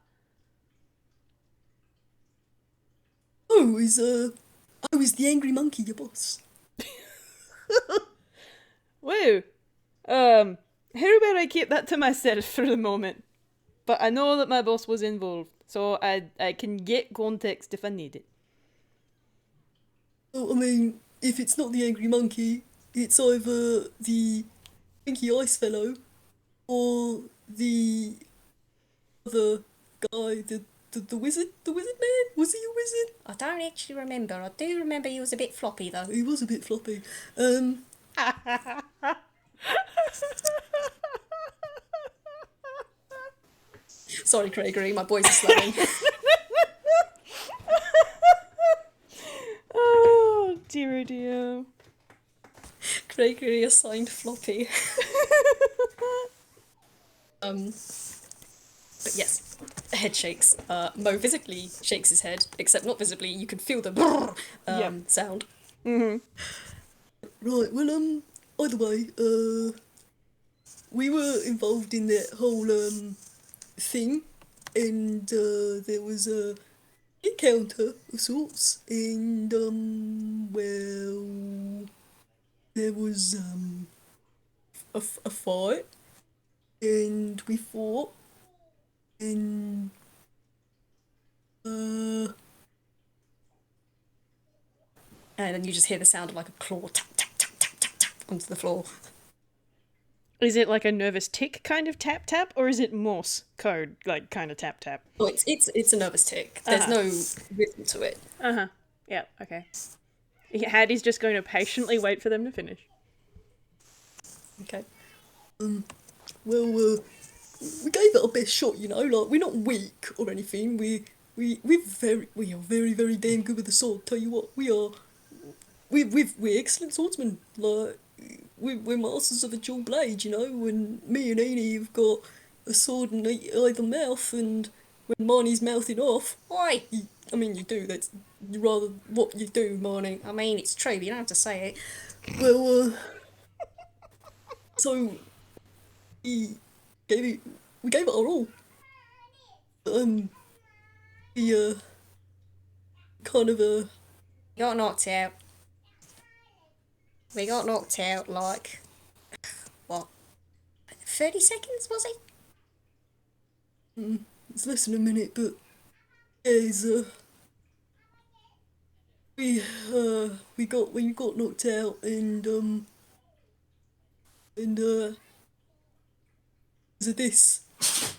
Oh, is the angry monkey your boss? Woo! How about I keep that to myself for the moment? But I know that my boss was involved, so I can get context if I need it. Oh, I mean, if it's not the angry monkey, it's either the Pinky Ice fellow or the other guy, the wizard, the wizard man. Was he a wizard? I don't actually remember. I do remember he was a bit floppy though. He was a bit floppy. Sorry, Gregory, my boys are slowing. Oh, dear, oh dear. Gregory assigned floppy. But yes, head shakes. Mo physically shakes his head, except not visibly. You can feel the sound. Right. Well, either way, we were involved in that whole thing, and there was a encounter of sorts, and well, there was a fight, and we fought, and And then you just hear the sound of like a claw tap, tap, tap, tap, tap, tap onto the floor. Is it like a nervous tick kind of tap tap, or is it Morse code like kind of tap tap? Oh, it's a nervous tick. There's no rhythm to it. Yeah, okay. Haddy's just going to patiently wait for them to finish. Okay. well, we gave it our best shot, you know. Like, we're not weak or anything. We are very very damn good with the sword. Tell you what, we're excellent swordsmen. Like, we're masters of the dual blade, you know. When me and Eenie have got a sword in either mouth, and when Miney's mouthing off, Oi! I mean, you do. That's rather what you do, Miney. I mean, it's true, but you don't have to say it. Well, so we we gave it our all. We kind of Got knocked out. We got knocked out like what? 30 seconds was it? it's less than a minute, but yeah, it's we got knocked out, and is it this?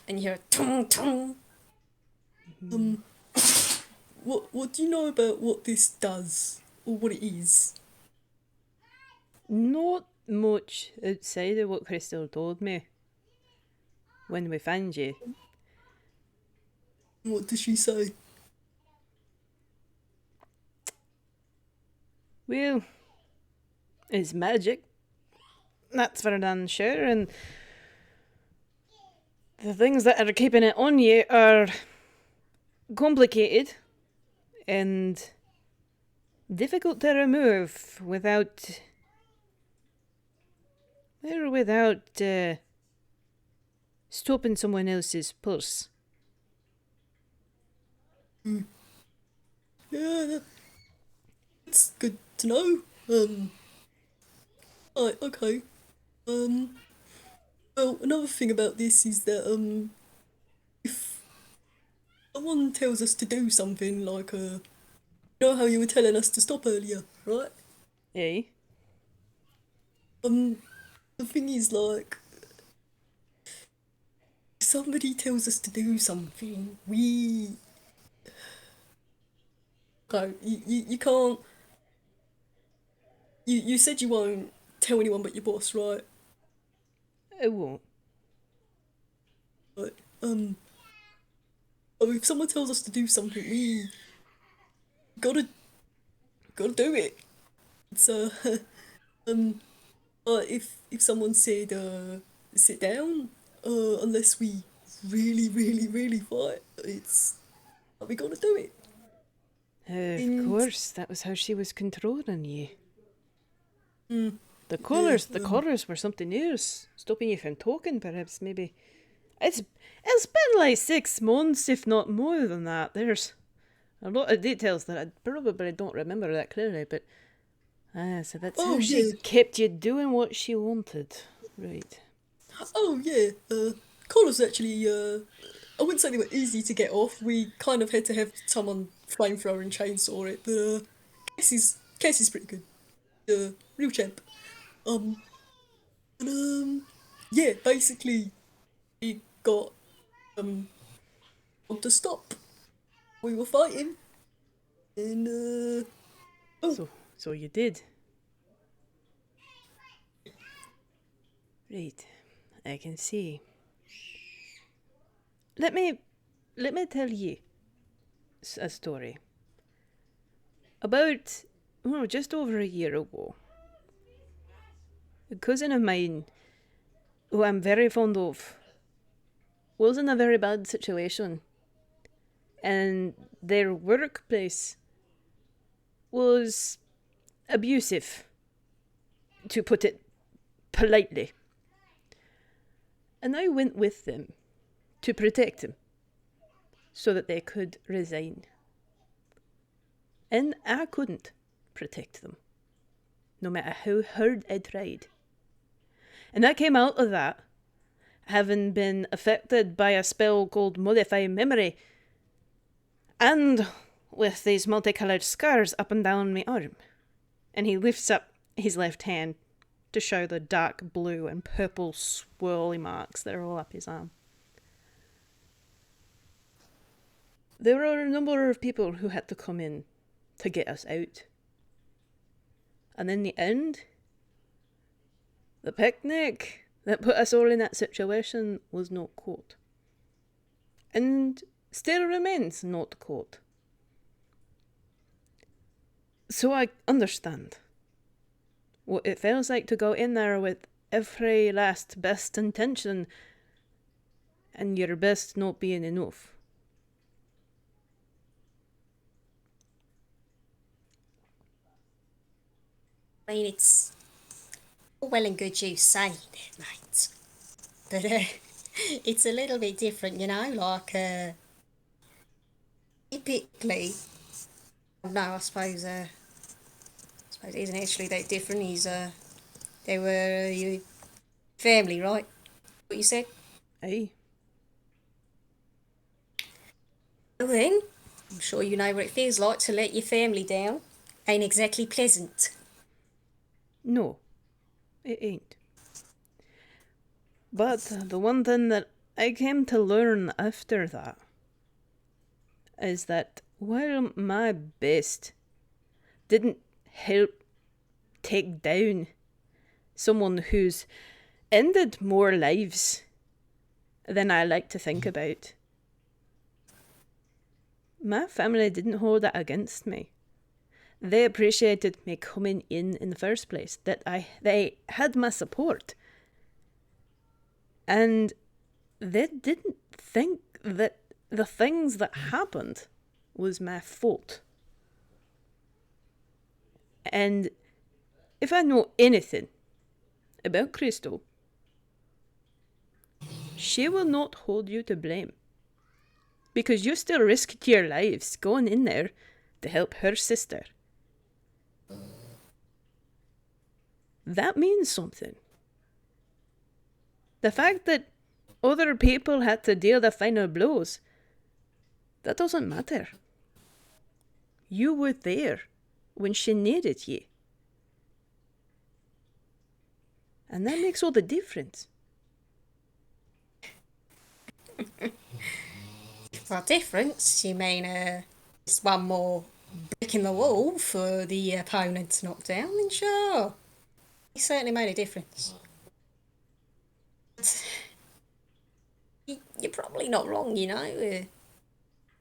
And you hear a tung tung. What do you know about what this does, or what it is? Not much outside of what Crystal told me when we found you. What does she say? Well, it's magic. That's for damn sure, and the things that are keeping it on you are complicated and difficult to remove without stopping someone else's pulse. Yeah, that's good to know. Right, okay. Well, another thing about this is that if someone tells us to do something, like you know how you were telling us to stop earlier, right? Eh? The thing is, like, if somebody tells us to do something, we go. You can't. You said you won't tell anyone but your boss, right? It won't. But oh, if someone tells us to do something, we gotta do it. It's if someone said sit down, unless we really fight, it's we gotta do it. Of And course, that was how she was controlling you. Mm, yeah, The colours were something else, stopping you from talking, perhaps, maybe. It's been like 6 months, if not more than that. There's a lot of details that I probably don't remember that clearly, but so that's how oh she yeah, kept you doing what she wanted, right? oh yeah. Collars actually. I wouldn't say they were easy to get off. We kind of had to have someone flamethrower and chainsaw it, but Casey's pretty good. Real champ. Um, and yeah, basically he got um told to stop. We were fighting, and oh So you did, right? I can see. Let me tell you a story. About just over a year ago, a cousin of mine, who I'm very fond of, was in a very bad situation, and their workplace was abusive, to put it politely. And I went with them to protect him so that they could resign. And I couldn't protect them, no matter how hard I tried. And I came out of that having been affected by a spell called Modify Memory, and with these multicoloured scars up and down my arm. And he lifts up his left hand to show the dark blue and purple swirly marks that are all up his arm. There were a number of people who had to come in to get us out. And in the end, the peckneck that put us all in that situation was not caught. And still remains not caught. So I understand what it feels like to go in there with every last best intention and your best not being enough. I mean, it's all well and good you saying it, mate. But it's a little bit different, you know, like, typically, no, I suppose it isn't actually that different. They were your family, right? What you said? Aye. Well then, I'm sure you know what it feels like to let your family down. Ain't exactly pleasant. No, it ain't. But the one thing that I came to learn after that is that while my best didn't help take down someone who's ended more lives than I like to think about, my family didn't hold that against me. They appreciated me coming in the first place, that they had my support. And they didn't think that the things that happened was my fault. And if I know anything about Crystal, she will not hold you to blame. Because you still risked your lives going in there to help her sister. That means something. The fact that other people had to deal the final blows, that doesn't matter. You were there when she needed you. And that makes all the difference. For difference, you mean, just one more brick in the wall for the opponent to knock down? Then sure. It certainly made a difference. You're probably not wrong, you know.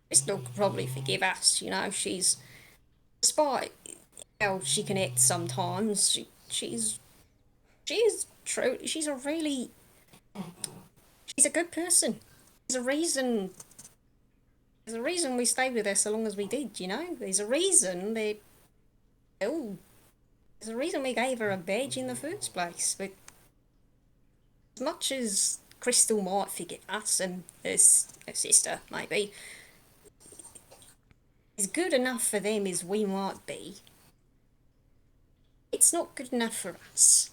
Crystal could probably forgive us, you know. Despite how she can act sometimes, she's true. She's a good person. There's a reason. There's a reason we stayed with her so long as we did, you know. There's a reason they. Oh, There's a reason we gave her a bed in the first place, but as much as Crystal might forget us and her sister, maybe, as good enough for them as we might be, it's not good enough for us.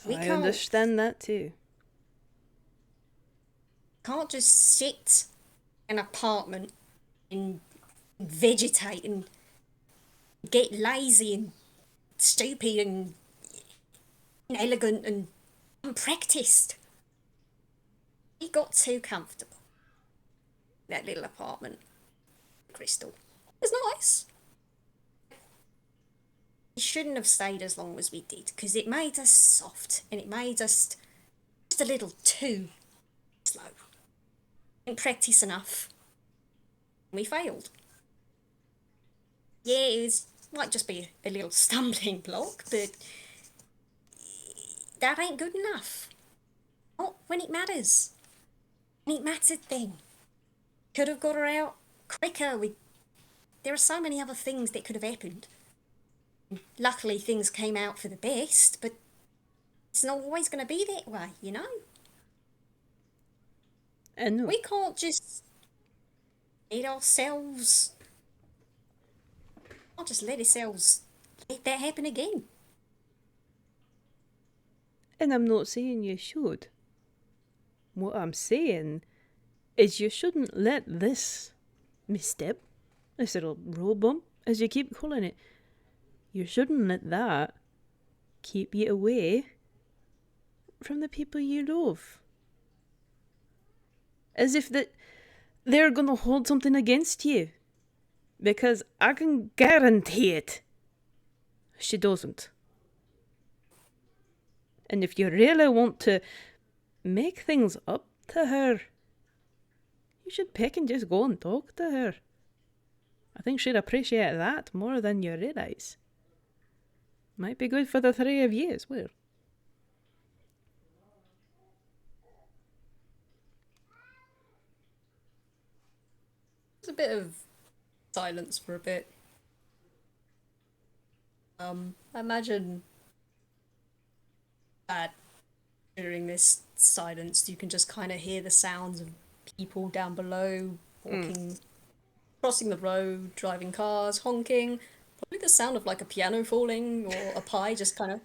We I understand that too. can't just sit in an apartment and vegetate and get lazy and stupid and inelegant and unpracticed. We got too comfortable. That little apartment, Crystal. It was nice. We shouldn't have stayed as long as we did, because it made us soft and it made us just a little too slow. Didn't practice enough. We failed. Yeah, it might just be a little stumbling block, but that ain't good enough. Not when it matters. When it mattered then. Could have got her out quicker. There are so many other things that could have happened. Luckily, things came out for the best, but it's not always going to be that way, you know? And We can't just let ourselves... Can't just let ourselves let that happen again. And I'm not saying you should. What I'm saying is you shouldn't let this misstep, this little road bump, as you keep calling it, you shouldn't let that keep you away from the people you love. As if that they're going to hold something against you. Because I can guarantee it, she doesn't. And if you really want to make things up to her, you should pick and just go and talk to her. I think she'd appreciate that more than you realise. Might be good for the three of you as well. There's a bit of silence for a bit. I imagine that during this silence you can just kind of hear the sounds of people down below walking, crossing the road, driving cars, honking. Probably the sound of like a piano falling or a pie just kind of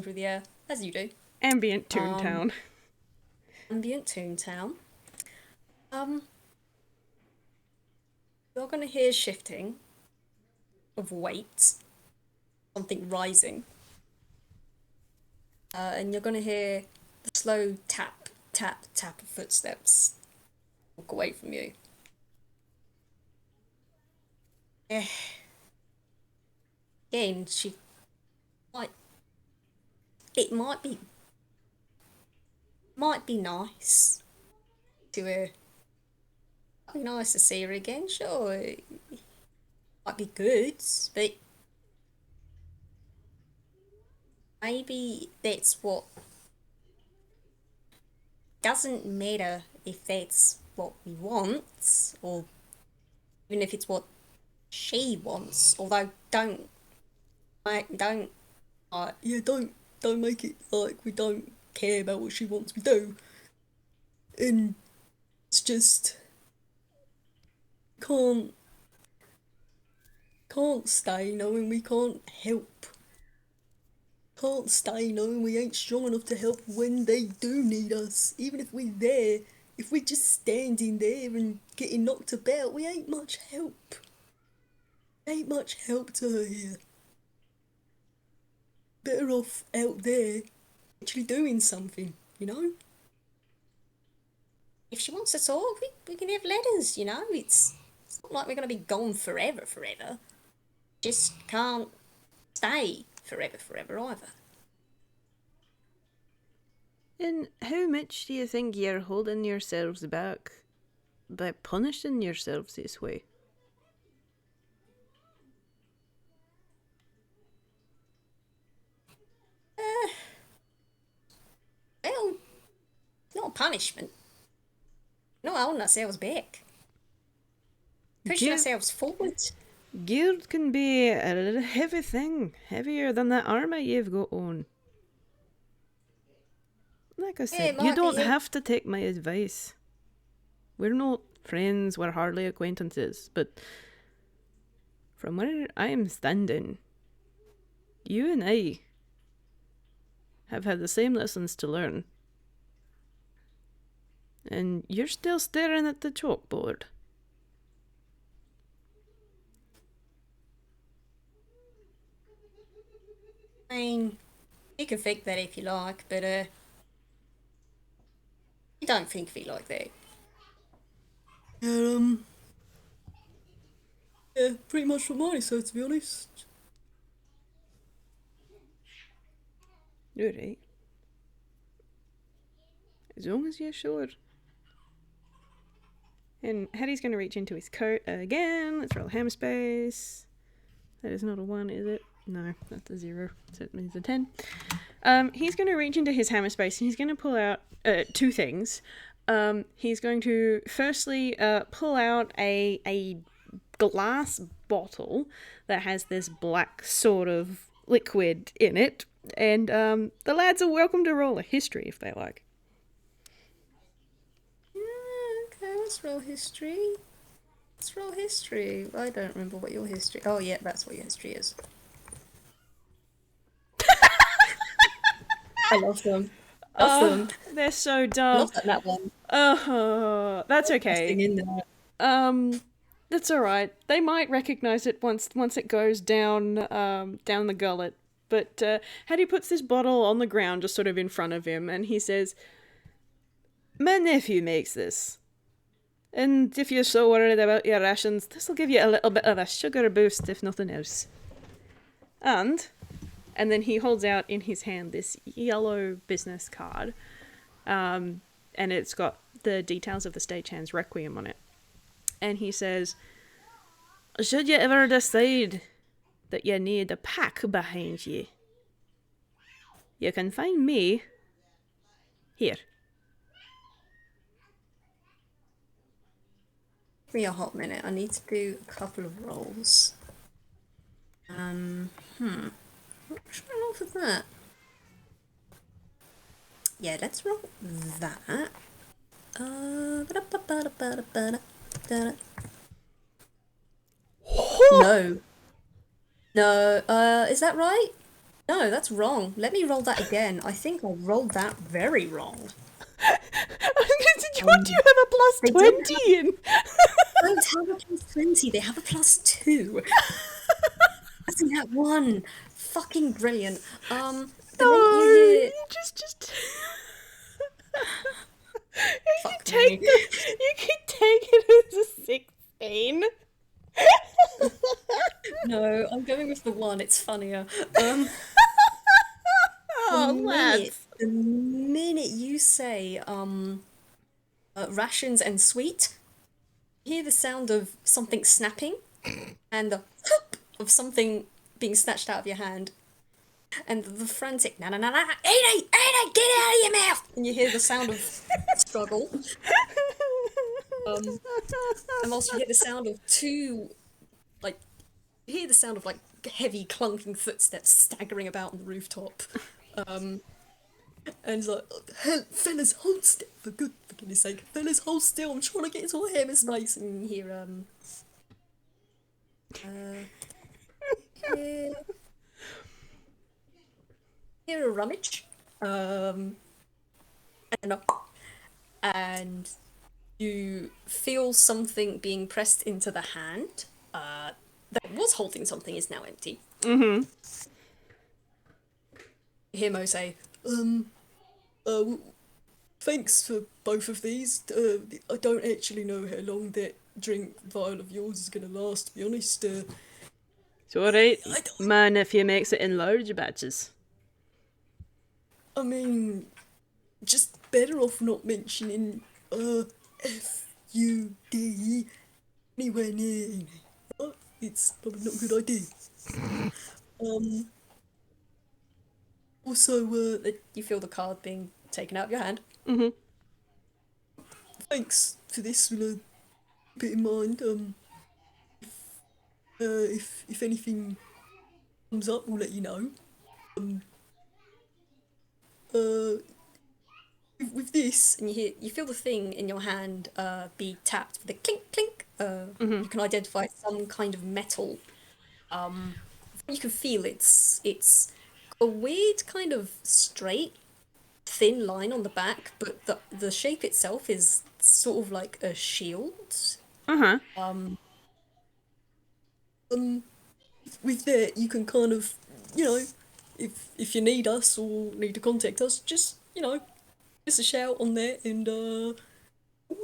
through the air, as you do. Ambient Toontown. Ambient Toontown. You're gonna hear shifting of weight, something rising, and you're gonna hear the slow tap, tap, tap of footsteps walk away from you. Yeah. Again, she might. It might be nice to her. Might be nice to see her again. Sure, it might be good, but maybe that's what doesn't matter if that's what we want, or even if it's what she wants. Although don't Yeah, don't make it like we don't care about what she wants. We do, and it's just can't stay knowing we can't help. Can't stay knowing we ain't strong enough to help when they do need us. Even if we're there, if we're just standing there and getting knocked about, we ain't much help. Ain't much help to her here. Better off out there actually doing something, you know? if she wants to talk, we can have letters, you know? It's not like we're going to be gone forever. Just can't stay forever either. And how much do you think you're holding yourselves back by punishing yourselves this way? Well, not punishment. Not holding ourselves back. Pushing Do- ourselves forward. Geared can be a little heavy thing, heavier than that armour you've got on. Like I Yeah, said, it you might don't be. have to take my advice. We're not friends, we're hardly acquaintances, but from where I am standing, you and I have had the same lessons to learn. And you're still staring at the chalkboard. I mean, you can think that if you like, but you don't think of it like that. Yeah, yeah, pretty much what mine said, to be honest. Alright. As long as you're sure. And Haddy's going to reach into his coat again. Let's roll hammer space. That is not a 1, is it? No, that's a 0. So it means a 10. He's going to reach into his hammer space and he's going to pull out 2 things. He's going to firstly pull out a glass bottle that has this black sort of liquid in it. And the lads are welcome to roll a history if they like. Okay, let's roll history. Let's roll history. I don't remember what your history. Oh yeah, that's what your history is. I love them. Love them. They're so dumb. Love that one. That's Thing okay. in there. That's all right. They might recognize it once it goes down down the gullet. But Haddy puts this bottle on the ground just sort of in front of him, and he says, "My nephew makes this. And if you're so worried about your rations, this will give you a little bit of a sugar boost, if nothing else." And then he holds out in his hand this yellow business card, and it's got the details of the stagehand's Requiem on it. And he says, "Should you ever decide that you need a pack behind you, you can find me here." Give me a hot minute. I need to do a couple of rolls. What should I roll for that? Yeah, let's roll that. No. No, is that right? No, that's wrong. Let me roll that again. I think I rolled that very wrong. What do you have a plus they 20 in? Don't have a plus 20, they have a plus 2. That's in that one. Fucking brilliant. The minute you hear... you just Fuck take me. you can take it as a 16. No, I'm going with the 1, it's funnier. Lads. The minute you say, rations and sweet, you hear the sound of something snapping, and the whoop of something being snatched out of your hand. And the frantic, na na na na, Eenie, get it out of your mouth! And you hear the sound of struggle. And also you hear the sound of you hear the sound of like heavy clunking footsteps staggering about on the rooftop. And it's like, fellas, hold still, for goodness sake, fellas, hold still, I'm trying to get into a hammer space. And you hear, hear a rummage, and you feel something being pressed into the hand that was holding something is now empty. Mm-hmm. You hear Mo say, Thanks for both of these. I don't actually know how long that drink vial of yours is gonna last, to be honest. It's alright. My nephew makes it in large batches. I mean, just better off not mentioning, F-U-D anywhere near Eenie. Right? It's probably not a good idea. Also, you feel the card being taken out of your hand. Mm-hmm. thanks for this. We'll keep it in mind. If anything comes up, we'll let you know. Um, uh, with this, And you feel the thing in your hand be tapped with a clink clink. You can identify some kind of metal. You can feel it's a weird kind of straight, thin line on the back, but the shape itself is sort of like a shield. Uh-huh. Um, um, with that, you can kind of, you know, if you need us or need to contact us, just just a shout on there, and we'll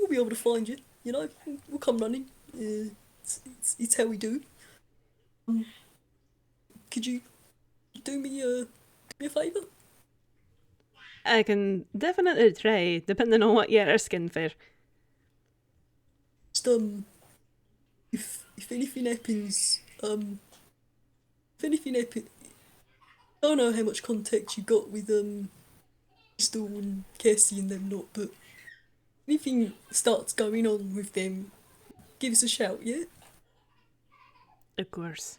be able to find you. You know, we'll come running. It's how we do. Um, could you do me a favour? I can definitely try, depending on what you're asking for. Just if anything happens, if anything happens, I don't know how much contact you got with Crystal and Cassie and them lot, but anything starts going on with them, give us a shout, yeah? Of course.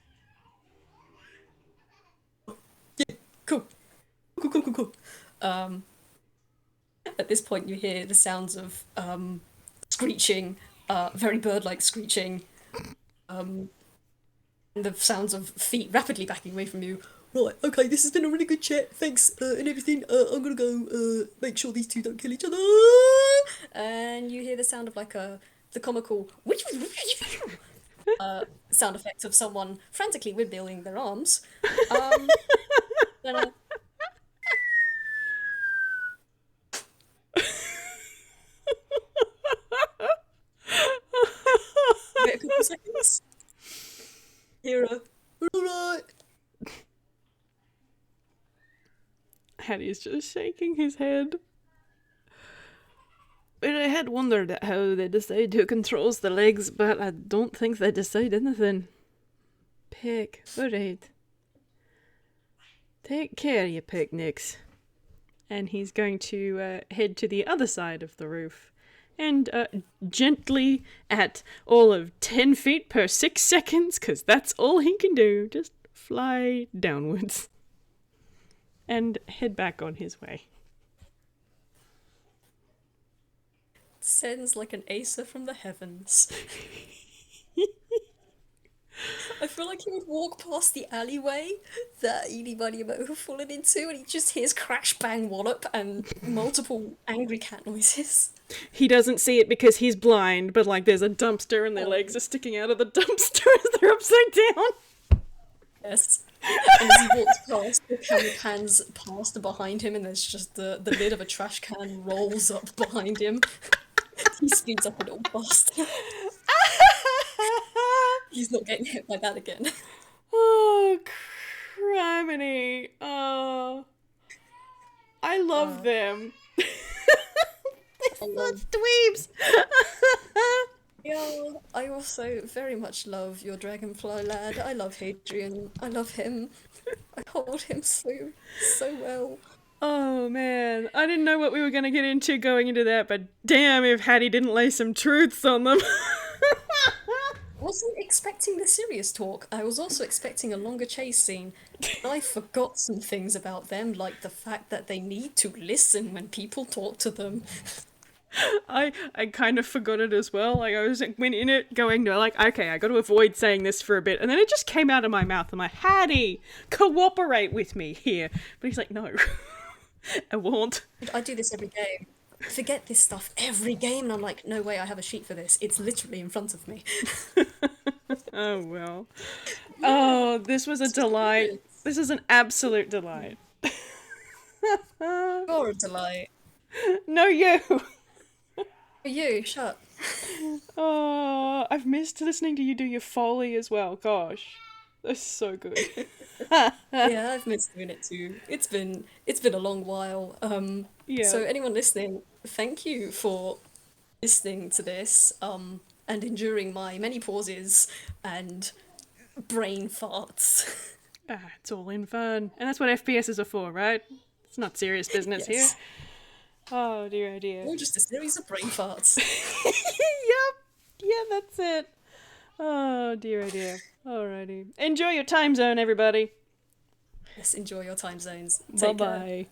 Cool. Cool, cool, cool, cool. um, at this point, you hear the sounds of screeching, very bird-like screeching, and the sounds of feet rapidly backing away from you. Right, okay, this has been a really good chat, thanks, and everything. I'm gonna go, make sure these two don't kill each other. And you hear the sound of like the comical sound effect of someone frantically wiggling their arms. Then, wait a couple seconds. Hero, we're alright. Haddy's just shaking his head. But I had wondered at how they decide who controls the legs, but I don't think they decide anything. Peck, alright. Take care, you picnics. And he's going to head to the other side of the roof. And gently, at all of 10 feet per 6 seconds, because that's all he can do, just fly downwards. And head back on his way. Sends like an Acer from the heavens. I feel like he would walk past the alleyway that Eenie might have fallen into, and he just hears crash, bang, wallop, and multiple angry cat noises. He doesn't see it because he's blind, but like there's a dumpster and their legs are sticking out of the dumpster as they're upside down. Yes. And as he walks past, the camera pans past behind him, and there's just the lid of a trash can rolls up behind him. He speeds up a little faster. He's not getting hit by that again. Oh, criminy. Oh. I love them. I love Dweebs. Yeah, I also very much love your dragonfly lad. I love Hadrian. I love him. I hold him so well. Oh man, I didn't know what we were going to get into going into that, but damn if Haddy didn't lay some truths on them. I wasn't expecting the serious talk. I was also expecting a longer chase scene. I forgot some things about them, like the fact that they need to listen when people talk to them. I kind of forgot it as well. Like I went in it going to like, okay, I got to avoid saying this for a bit, and then it just came out of my mouth. I'm like, Haddy, cooperate with me here. But he's like, no, I won't. I do this every game. I forget this stuff every game, and I'm like, no way, I have a sheet for this. It's literally in front of me. Oh well. Oh, this was a delight. This is an absolute delight. You're a delight. No, you. You, shut. Oh, I've missed listening to you do your Foley as well. Gosh, that's so good. Yeah, I've missed doing it too. It's been a long while. Yeah. So anyone listening, thank you for listening to this, and enduring my many pauses and brain farts. It's all in fun, and that's what FPSs are for, right? It's not serious business Yes. here. Oh dear, oh dear. Or just a series of brain farts. Yep. Yeah, that's it. Oh dear, oh dear. Alrighty. Enjoy your time zone, everybody. Yes, enjoy your time zones. Bye Take care. bye.